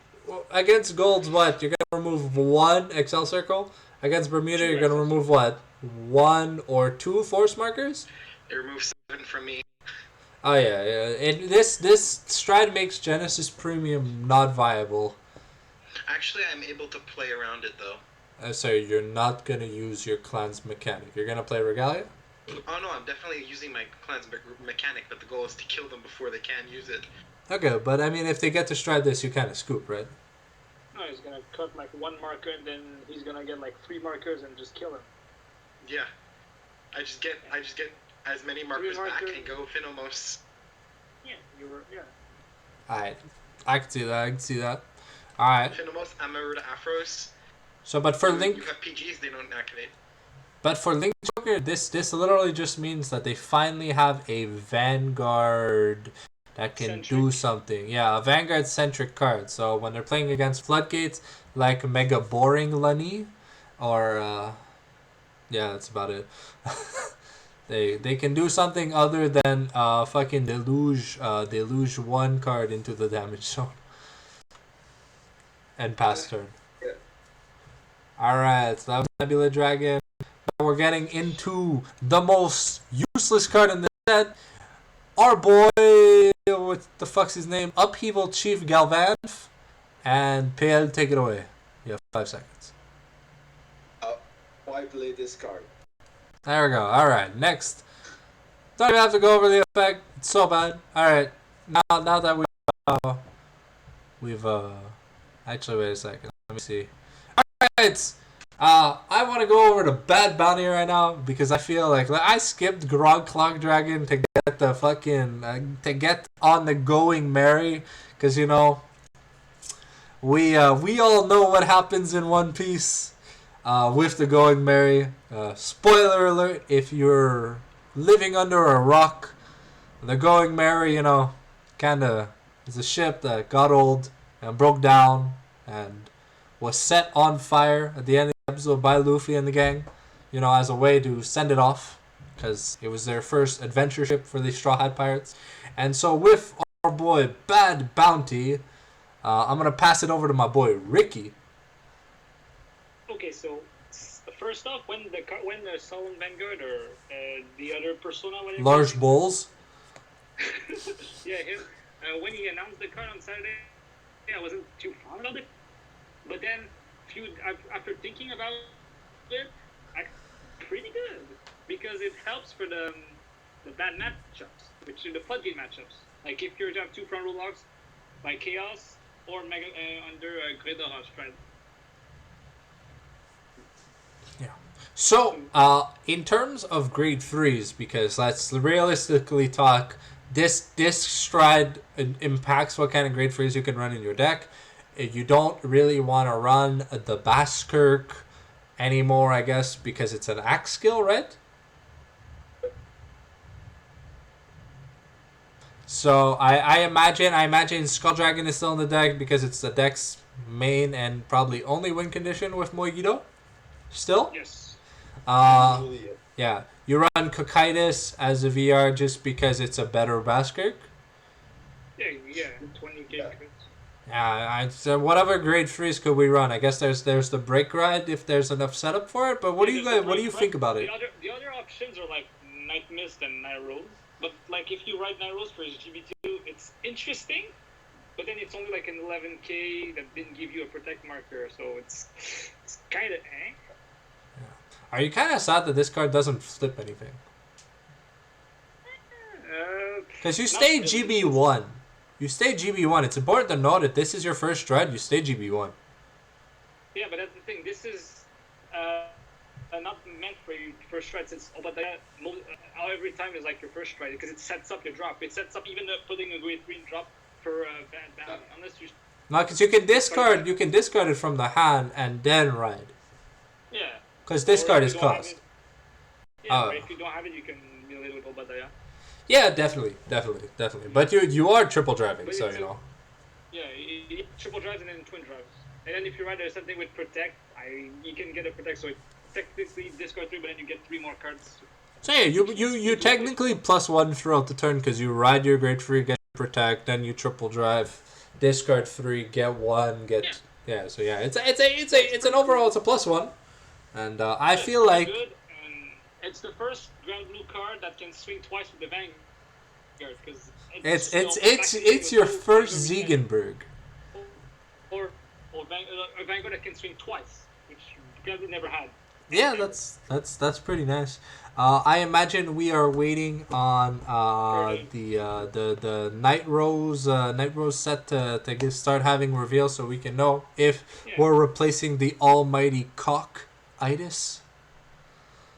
against golds, what you're gonna remove one Excel circle. Against Bermuda, you're gonna remove what, one or two force markers. They removed 7 from me. Oh yeah, yeah. And this stride makes Genesis Premium not viable. Actually, I'm able to play around it though. Sorry, you're not gonna use your clan's mechanic. You're gonna play Regalia. Oh no, I'm definitely using my clan's mechanic, but the goal is to kill them before they can use it. Okay, but I mean, if they get to stride this, you kind of scoop, right? No, he's gonna cut like one marker and then he's gonna get like 3 markers and just kill him. Yeah, I just get as many markers back and go Finomos. Yeah, Alright, I can see that. I can see that. Alright. Finomos, Amarud, Afros. So, but for Link, you have PGs, they don't activate. but for Link Joker, this literally just means that they finally have a Vanguard that can do something. Yeah, a Vanguard centric card. So when they're playing against Floodgates, like Mega Boring Lani, or yeah, that's about it. They can do something other than fucking deluge one card into the damage zone and pass turn. Yeah. Alright, so that was Nebula Dragon. Now we're getting into the most useless card in the set. Our boy, what the fuck's his name? Upheaval Chief Galvanth. And PL, take it away. You have 5 seconds. Why play this card? There we go. Alright, next. Don't even have to go over the effect. It's so bad. Alright, now that we've actually, wait a second. Let me see. Alright, I want to go over to Bad Bounty right now because I feel like I skipped Grog Clock Dragon to get the fucking to get on the Going Merry, because you know we all know what happens in One Piece with the Going Merry. Spoiler alert: if you're living under a rock, the Going Merry, you know, kind of is a ship that got old and broke down and was set on fire at the end of the episode by Luffy and the gang, you know, as a way to send it off, because it was their first adventure ship for the Straw Hat Pirates. And so with our boy Bad Bounty, I'm going to pass it over to my boy Ricky. Okay, so first off, when the Solemn Vanguard or the other persona, whatever, Large Bowls. yeah, him. When he announced the card on Saturday, I wasn't too fond of it. But then, after thinking about it, pretty good, because it helps for the bad matchups, which are the floodgate matchups. Like if you have 2 front row logs, like Chaos or Mega under Gredora Stride. Yeah. So, in terms of grade 3s, because let's realistically talk, this stride impacts what kind of grade 3s you can run in your deck. You don't really want to run the Baskirk anymore, I guess, because it's an axe skill, right? So I imagine Skull Dragon is still in the deck because it's the deck's main and probably only win condition with Moigido. Still? Yes. Yeah. You run Cocytus as a VR just because it's a better Baskirk. Yeah, 20k. Yeah. Yeah, so whatever grade 3s could we run? I guess there's the Break Ride if there's enough setup for it. But what do you think about it? The other options are like Night Mist and Night Rose. But like if you ride Night Rose for GB2, it's interesting. But then it's only like an 11k that didn't give you a protect marker, so it's kind of eh. Yeah. Are you kind of sad that this card doesn't flip anything? Because you stay GB1. You stay GB1. It's important to note that this is your first stride. You stay GB1. Yeah, but that's the thing. This is not meant for your first stride. It's every time is like your first stride because it sets up your drop. It sets up even putting a grade 3 drop for Bad Bounty. Unless you. No, because you can discard. You can discard it from the hand and then ride. Yeah. Because discard is cost. Yeah, but if you don't have it, you can be a little bit Obadiah. Yeah, definitely. But you are triple driving, so you know. Yeah, you triple drives and then twin drives. And then if you ride something with protect, you can get a protect, so technically discard 3, but then you get 3 more cards. So yeah, you technically +1 throughout the turn because you ride your Great Free, get Protect, then you triple drive, discard 3, get 1, get So yeah, it's an overall it's a +1, and I feel like good, and it's the first Grand Blue card that can swing twice with the Vanguard because it's your first Ziegenberg. Or Vanguard that can swing twice, which Grand Blue never had. Yeah, that's pretty nice. I imagine we are waiting on the Night Rose set to start having reveals so we can know if we're replacing the almighty Cock-itis.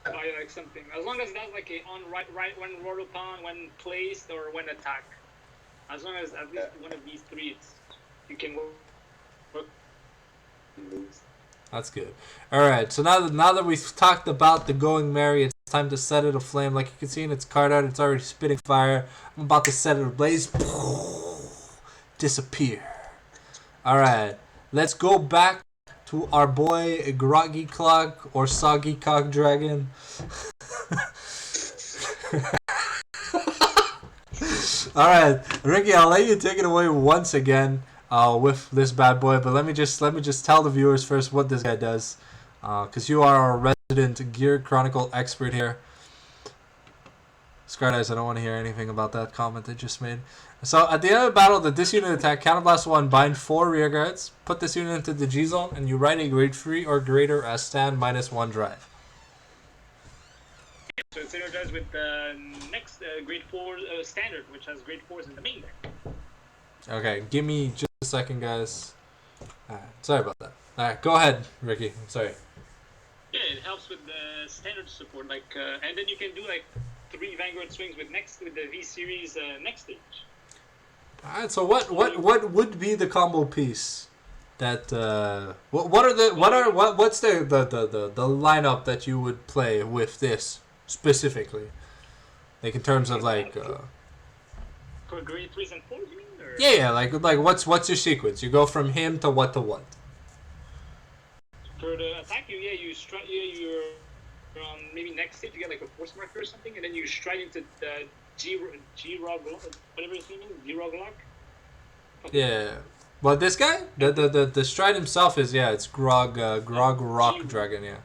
Like something, as long as that's like a on right when roll upon, when placed, or when attack. As long as at least one of these 3, you can work. That's good. All right, so now that we've talked about the Going Merry, it's time to set it aflame. Like you can see in its card art, it's already spitting fire. I'm about to set it ablaze. Disappear. All right, let's go back to our boy Groggy Clock or Soggy Cock Dragon. All right, Ricky, I'll let you take it away once again. With this bad boy, but let me just tell the viewers first what this guy does, because you are our resident Gear Chronicle expert here. Scardize, I don't want to hear anything about that comment they just made. So at the end of the battle, this unit attack, counterblast 1, bind 4 rear guards, put this unit into the G zone, and you write a grade 3 or greater as stand -1 drive. So it's synergized with the next grade 4 standard, which has grade 4s in the main deck. Okay, give me just a second, guys. Alright, sorry about that. Alright, go ahead, Ricky. I'm sorry. Yeah, it helps with the standard support, and then you can do 3 Vanguard swings with the V series next stage. Alright, so what would be the combo piece that what's the lineup that you would play with this specifically? Like in terms of for grade 3s and 4s, you mean? Or? Yeah, like what's your sequence? You go from him to what to what? For the attack, you're on maybe next stage you get a force marker or something, and then you stride into the G-Rog, whatever his name is, G-Rog lock. Okay. Yeah. Well, this guy, the stride himself is it's Grog Rock Dragon, yeah.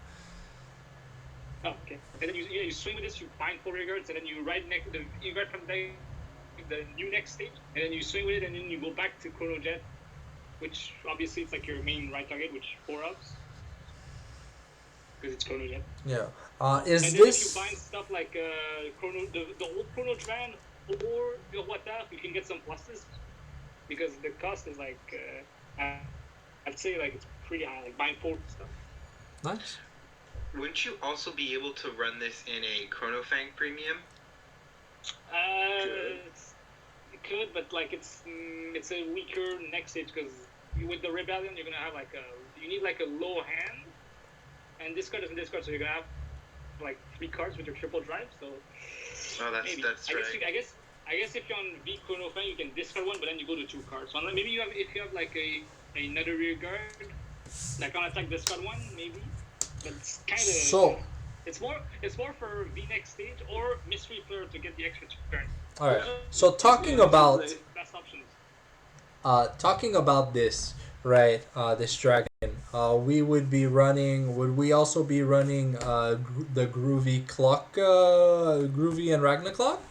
Oh, okay. And then you swing with this, you bind 4 rear guards, and then you ride from the new next stage, and then you swing with it, and then you go back to Chrono Jet, which obviously it's your main right target, which 4-ups. Because it's Chrono Jet. Yeah. And then if you bind stuff like the old Chrono Dran or the Wata, you can get some pluses. Because the cost is I'd say it's pretty high, bind 4 stuff. Nice. Wouldn't you also be able to run this in a Chrono Fang premium? It could, but it's a weaker next stage because with the Rebellion you're gonna have you need a low hand, and discard doesn't discard, so you're gonna have 3 cards with your triple drive. So that's right. I guess if you're on V Chrono Fang, you can discard 1, but then you go to 2 cards. So maybe if you have another rear guard, on attack discard 1, maybe. But it's kind of it's more for V next stage or Mystery Flare to get the extra turn. All right. So talking about best options. Talking about this, right? This dragon. We would be running. Would we also be running the Groovy Clock, Groovy and Ragnar Clock?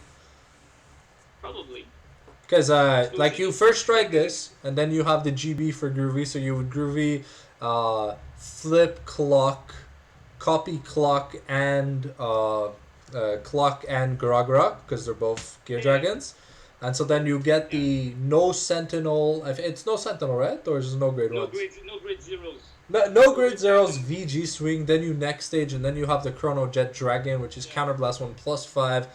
Probably. Because you first strike this, and then you have the GB for Groovy, so you would Groovy, Flip Clock, Copy Clock, and Clock and Grogrok, because they're both Gear Dragons. And so then you get the no Sentinel. It's no Sentinel, right? Or is it no grade 1s? No grade 0s. No grade 0s, VG swing, then you next stage, and then you have the Chrono Jet Dragon, which is Counterblast 1 +5.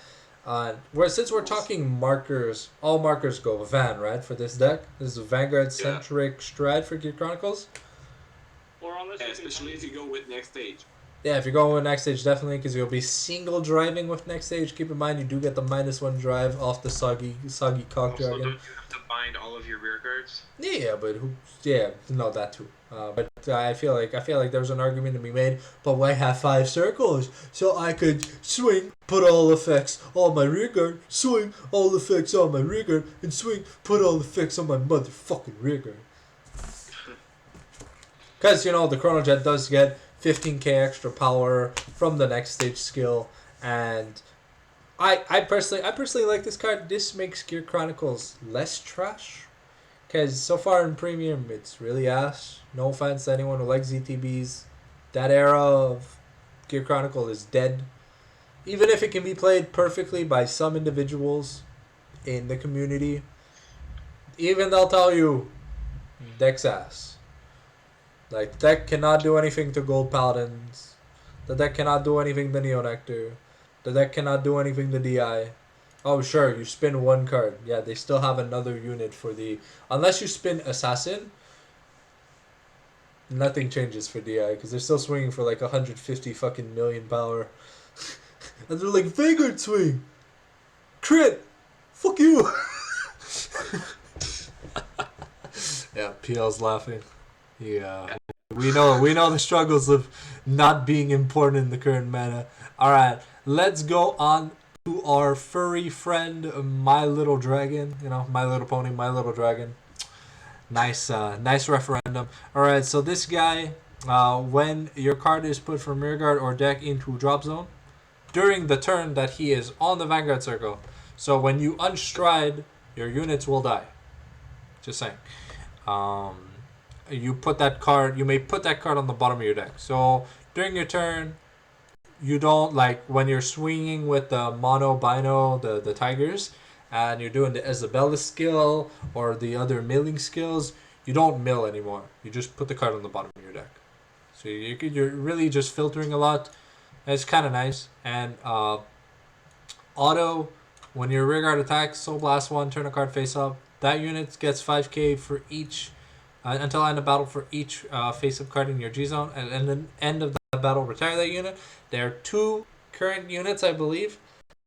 Since we're talking markers, all markers go Van, right, for this deck? This is a Vanguard-centric stride for Gear Chronicles? Or unless especially if you go with next stage. Yeah, if you're going with next stage, definitely, because you'll be single driving with next stage. Keep in mind, you do get the -1 drive off the soggy cock Also, dragon. don't you have to bind all of your rear guards? Yeah, but who? Yeah, no, that too. But I feel like there's an argument to be made. But why have 5 circles? So I could swing, put all effects on my rear guard, swing, all effects on my rear guard, and swing, put all effects on my motherfucking rear guard. Because the Chrono Jet does get 15k extra power from the next stage skill, and I personally like this card. This makes Gear Chronicles less trash. Because so far in Premium, it's really ass. No offense to anyone who likes ZTBs. That era of Gear Chronicle is dead. Even if it can be played perfectly by some individuals in the community, even they'll tell you, deck's ass. Like, the deck cannot do anything to Gold Paladins. The deck cannot do anything to Neo Nectar. The deck cannot do anything to DI. Oh, sure, you spin 1 card. Yeah, they still have another unit for the... Unless you spin Assassin, nothing changes for DI, because they're still swinging for like 150 fucking million power. And they're like, Vanguard swing! Crit! Fuck you! Yeah, PL's laughing. Yeah. We know the struggles of not being important in the current meta. Alright, let's go on to our furry friend, My Little Dragon. My Little Pony, My Little Dragon. Nice referendum. Alright, so this guy, when your card is put from rearguard or deck into drop zone, during the turn that he is on the Vanguard circle, so when you unstride, your units will die. Just saying. You may put that card on the bottom of your deck. So during your turn, you don't, like, when you're swinging with the mono bino, the tigers, and you're doing the Isabella skill or the other milling skills, you don't mill anymore. You just put the card on the bottom of your deck. So you're really just filtering a lot. It's kind of nice. And auto, when your rearguard attacks, Soul Blast 1, turn a card face up. That unit gets 5k for each, until end of battle for each face-up card in your G-zone. And at the end of the battle, retire that unit. There are 2 current units, I believe,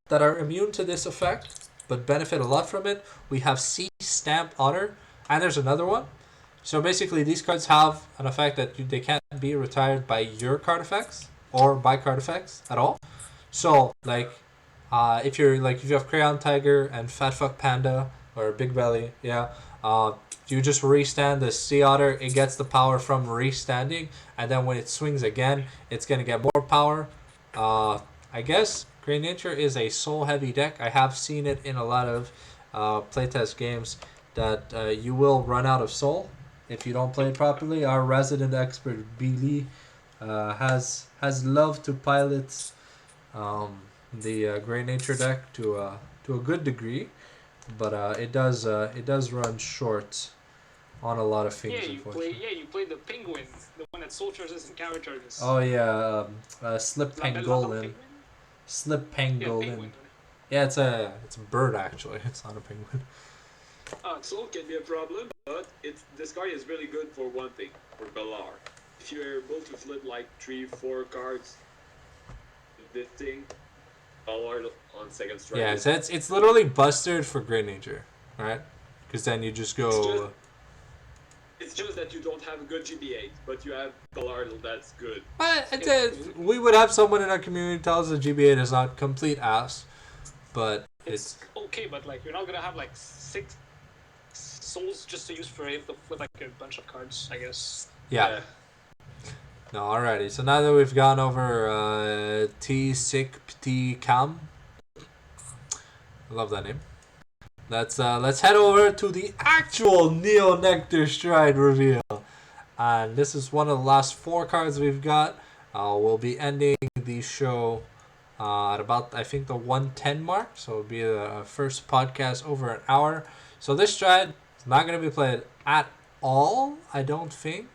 that are immune to this effect, but benefit a lot from it. We have C Stamp Otter, and there's another one. So basically, these cards have an effect that they can't be retired by your card effects or by card effects at all. So, like, if you have Crayon Tiger and Fat Fuck Panda or Big Belly, you just restand the Sea Otter. It gets the power from restanding, and then when it swings again, it's gonna get more power. I guess Great Nature is a soul-heavy deck. I have seen it in a lot of playtest games that you will run out of soul if you don't play it properly. Our resident expert Billy has loved to pilot the Great Nature deck to a good degree, but it does run short on a lot of things. You play the penguin, the one that soul charges and counter charges. Oh yeah, Slip Pangolin. Slip Pangolin. Yeah, it's a bird actually. It's not a penguin. Soul can be a problem, but this card is really good for one thing, for Galar. If you're able to flip like 3-4 cards with this thing, Galar on second strike. Yeah, so it's literally busted for Great Nature, right? Because then you just go. It's just that you don't have a good GB8, but you have Galar that's good. We would have someone in our community tell us the GB8 is not complete ass, but it's okay. But like, you're not gonna have like 6 souls just to use for him to flip like a bunch of cards, I guess. Yeah. No, alrighty. So now that we've gone over T Cam, I love that name. Let's head over to the actual Neo Nectar Stride reveal, and this is one of the last 4 cards we've got. We'll be ending the show at about, I think, the 1:10 mark, so it'll be the first podcast over an hour. So this Stride is not going to be played at all, I don't think.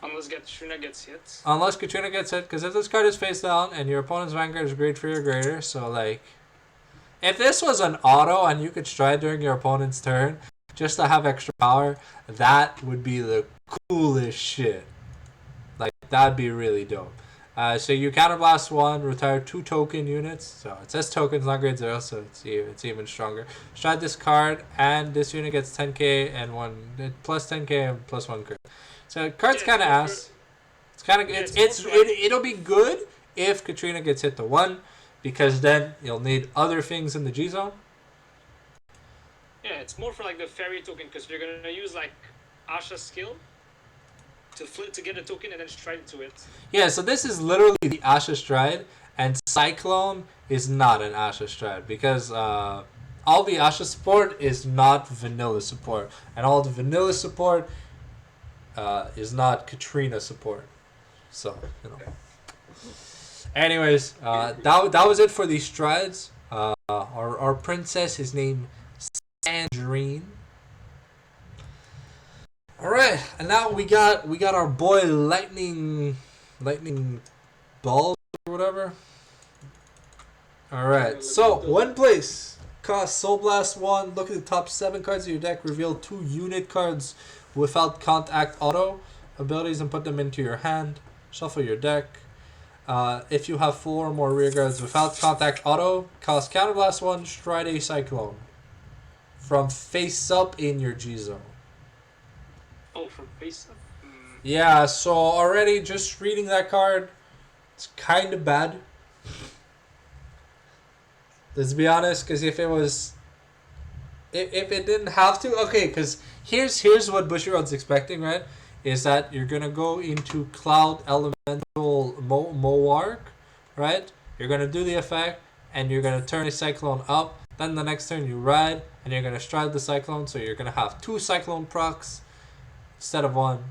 Unless Katrina gets hit. Unless Katrina gets hit, because if this card is face down and your opponent's Vanguard is great for your greater, so like, if this was an auto and you could stride during your opponent's turn just to have extra power, that would be the coolest shit. Like, that'd be really dope. So you counterblast 1, retire 2 token units. So it says tokens, not grade 0, so it's even stronger. Stride this card, and this unit gets 10k and plus 10k and plus 1 crit. So card's kind of ass. It's kind of it'll be good if Katrina gets hit to 1, because then you'll need other things in the G zone. Yeah, it's more for like the fairy token, because you're gonna use like Asha's skill to flip to get a token and then stride to it. Yeah, so this is literally the Asha Stride, and Cyclone is not an Asha Stride, because all the Asha support is not vanilla support, and all the vanilla support is not Katrina support. So, you know. Anyways, that was it for these strides. Our princess is named Sandrine. All right, and now we got our boy lightning balls or whatever. All right, so 1 place cost Soul Blast 1. Look at the top 7 cards of your deck. Reveal 2 unit cards without contact auto abilities and put them into your hand. Shuffle your deck. If you have 4 or more rear guards without contact auto, cast Counterblast 1, Stride a Cyclone from face up in your G zone. Oh, from face up? Yeah, so already just reading that card, it's kind of bad. Let's be honest, because if it didn't have to, okay, because here's what Bushiroad's expecting, right? Is that you're gonna go into Cloud Elemental Moark, right? You're gonna do the effect, and you're gonna turn a Cyclone up. Then the next turn you ride, and you're gonna stride the Cyclone, so you're gonna have 2 Cyclone procs instead of 1.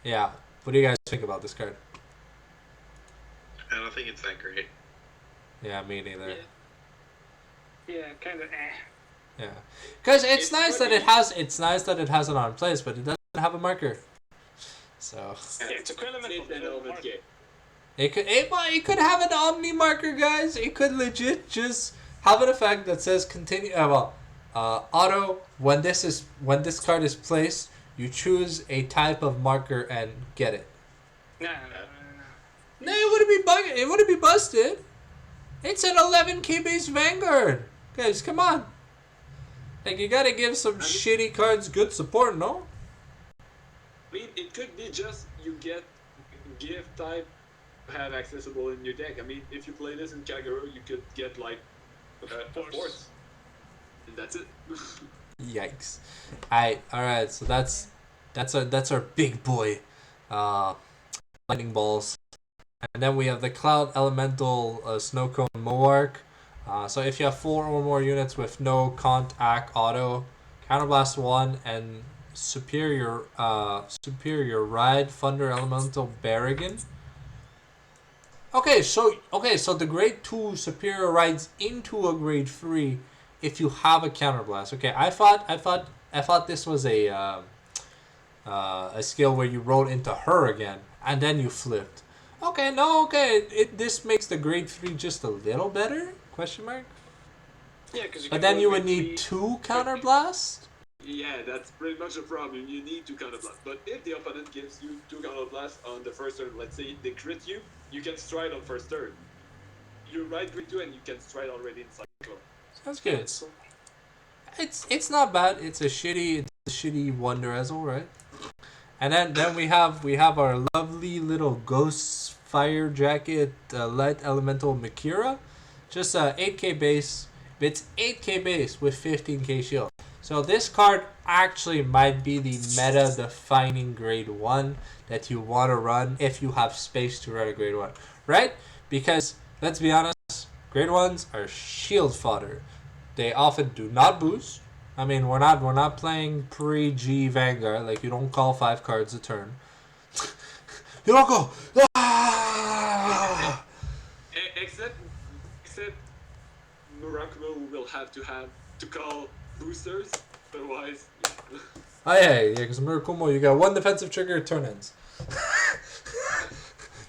Yeah, what do you guys think about this card? I don't think it's that great. Yeah, me neither. Yeah, kind of Yeah, because it's nice that it has it on place, but it doesn't have a marker. So Yeah, it's a quick element. it could have an Omni marker, guys. It could legit just have an effect that says continue. Auto when this card is placed, you choose a type of marker and get it. No. No, it wouldn't be busted. It's an 11k base Vanguard, guys. Come on. Like, you gotta give some shitty cards good support, no? I mean, it could be just you get gift type have accessible in your deck. I mean, if you play this in Kagero, you could get like a force, and that's it. Yikes! Alright. So that's our big boy, lightning balls, and then we have the Cloud Elemental Snow Cone Moark. So if you have 4 or more units with no contact auto, Counterblast 1 and Superior Ride Thunder Elemental Barrigan. Okay, so the grade 2 Superior rides into a grade 3 if you have a Counterblast. Okay, I thought this was a skill where you rode into her again and then you flipped. Okay, this makes the grade 3 just a little better? Question mark? Yeah, because but then you would need 2 Counterblast? Yeah, that's pretty much the problem. You need 2 Counterblast. But if the opponent gives you 2 Counterblast on the first turn, let's say they crit you, you can stride on first turn. You ride grade 2 and you can stride already in Cyclone. Sounds good. It's not bad. It's a shitty Wonder Ezel, right? And then we have our lovely little Ghost Fire Jacket Light Elemental Makira. Just 8k base. It's 8k base with 15k shield. So this card actually might be the meta-defining grade 1 that you want to run if you have space to run a grade 1. Right? Because, let's be honest, grade 1s are shield fodder. They often do not boost. I mean, we're not playing pre-G Vanguard. Like, you don't call 5 cards a turn. You don't go... Ah! Except Murakumo will have to call boosters, otherwise. Oh yeah, because Murakumo, you got 1 defensive trigger, turn ends.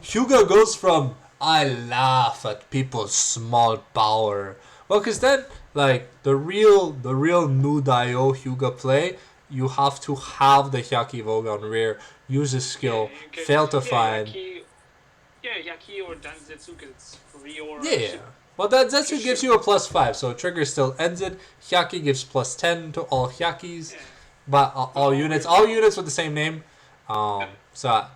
Hyuga goes from I laugh at people's small power. Well, because then, like, the real new Dio Hyuga play you have to have the Hyaki Vogue on rear, use his skill, fail to find. Yaki or Danzetsu because it's free or... Yeah. Well, that Zetsu gives you a +5, so trigger still ends it. Hyaki gives +10 to all Hyakis, but all units with the same name. So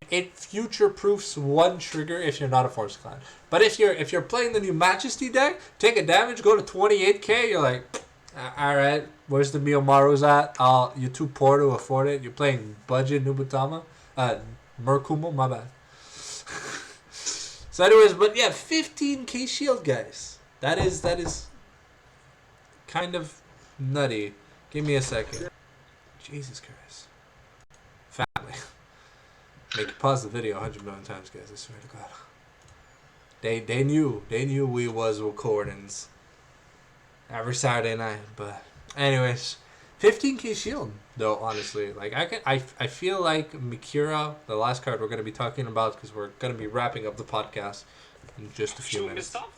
it future proofs one trigger if you're not a Force Clan. But if you're playing the new Majesty deck, take a damage, go to 28k, you're like, all right, where's the Miyomaru's at? You're too poor to afford it. You're playing budget Nubutama, Murakumo, my bad. So anyways, but yeah, 15k shield, guys. That is kind of nutty. Give me a second. Jesus Christ. Family. Make you pause the video 100 million times, guys. I swear to God. They knew we was recordings every Saturday night, but anyways, 15k shield though. Honestly, like I feel like Mikura, the last card we're gonna be talking about, because we're gonna be wrapping up the podcast in just a few minutes. Stuff?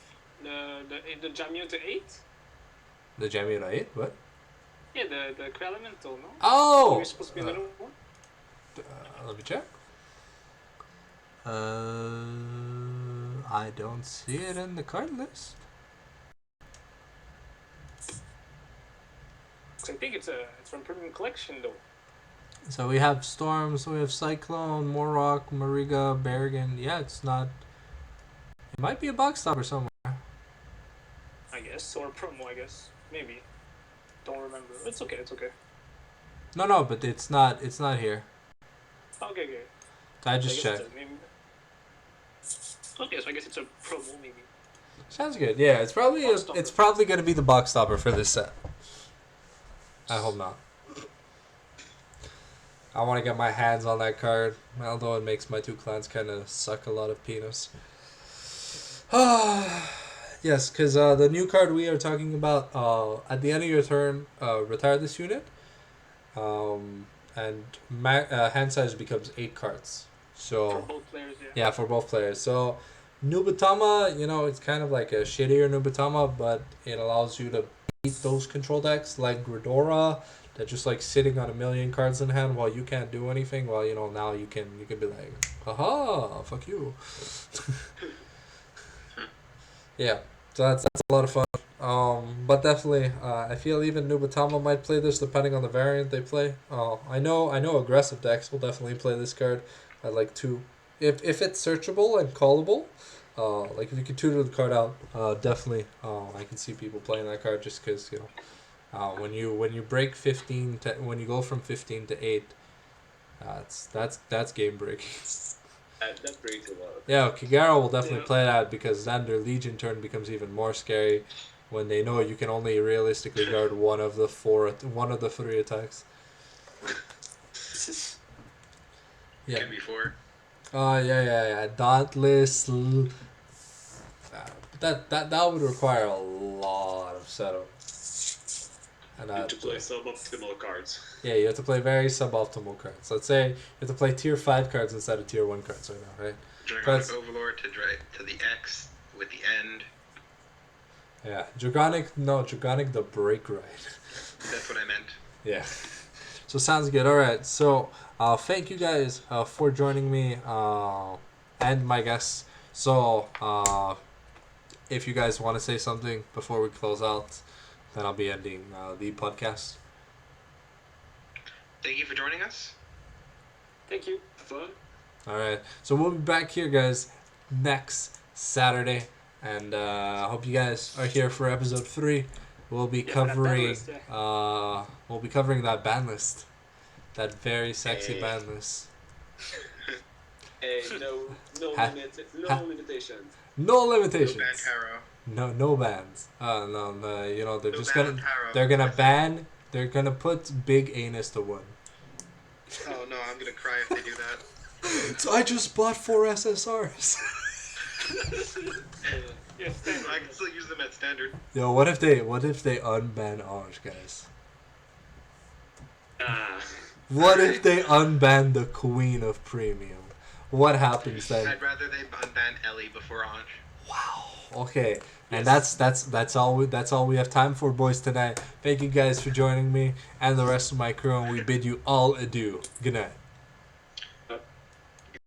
The Jamio to 8? The Jamio to 8? What? Yeah, the Elemental, no? Oh! You're supposed to be another one? Let me check. I don't see it in the card list. I think it's from Premium Collection though. So we have Storm, so we have Cyclone, Morok, Mariga, Berrigan. Yeah, it's not. It might be a box stopper somewhere. I guess, or a promo. I guess, maybe. Don't remember. It's okay. No, but it's not. It's not here. Okay. So I just checked. Okay, so I guess it's a promo maybe. Sounds good. Yeah, it's probably gonna be the box stopper for this set. I hope not. I want to get my hands on that card, although it makes my two clans kind of suck a lot of penis. Yes, because the new card we are talking about, at the end of your turn, retire this unit, and hand size becomes 8 cards. So For both players, yeah, for both players. So Nubutama, it's kind of like a shittier Nubutama, but it allows you to beat those control decks like Gridora that just like sitting on 1,000,000 cards in hand while you can't do anything. Well, now you can be like, haha, fuck you. Yeah, so that's a lot of fun. But definitely, I feel even Nubutama might play this depending on the variant they play. I know aggressive decks will definitely play this card. I like to, if it's searchable and callable, like if you can tutor the card out, definitely, I can see people playing that card just because when you break 15 to, when you go from 15 to 8, that's game breaking. That breaks a lot. Yeah, Kigara will definitely play that because then their Legion turn becomes even more scary when they know you can only realistically guard one of the 3 attacks. Yeah. Could be 4. Yeah. Dauntless. That would require a lot of setup. And You have to play suboptimal cards. Yeah, you have to play very suboptimal cards. Let's say you have to play tier 5 cards instead of tier 1 cards right now, right? Dragonic Overlord to the X with the end. Yeah, Dragonic the break ride. That's what I meant. Yeah. So sounds good. All right. So thank you guys for joining me and my guests. So if you guys want to say something before we close out, then I'll be ending the podcast. Thank you for joining us. Thank you. Fun. All right. So we'll be back here, guys, next Saturday, and I hope you guys are here for episode 3. We'll be covering we'll be covering that ban list. That very sexy ban list. Hey, no limitations. No limitations. No ban tarot. No bans. No, they're No just ban gonna tarot. they're gonna put big anus to 1. Oh no, I'm gonna cry if they do that. So I just bought 4 SSRs. Yeah, standard. I can still use them at standard. Yo, what if they unban Orange, guys? What if they unban the Queen of Premium? What happens then? I'd rather they unban Ellie before Anj. Wow. Okay. And Yes. that's all we have time for, boys, tonight. Thank you guys for joining me and the rest of my crew, and we bid you all adieu. Good night.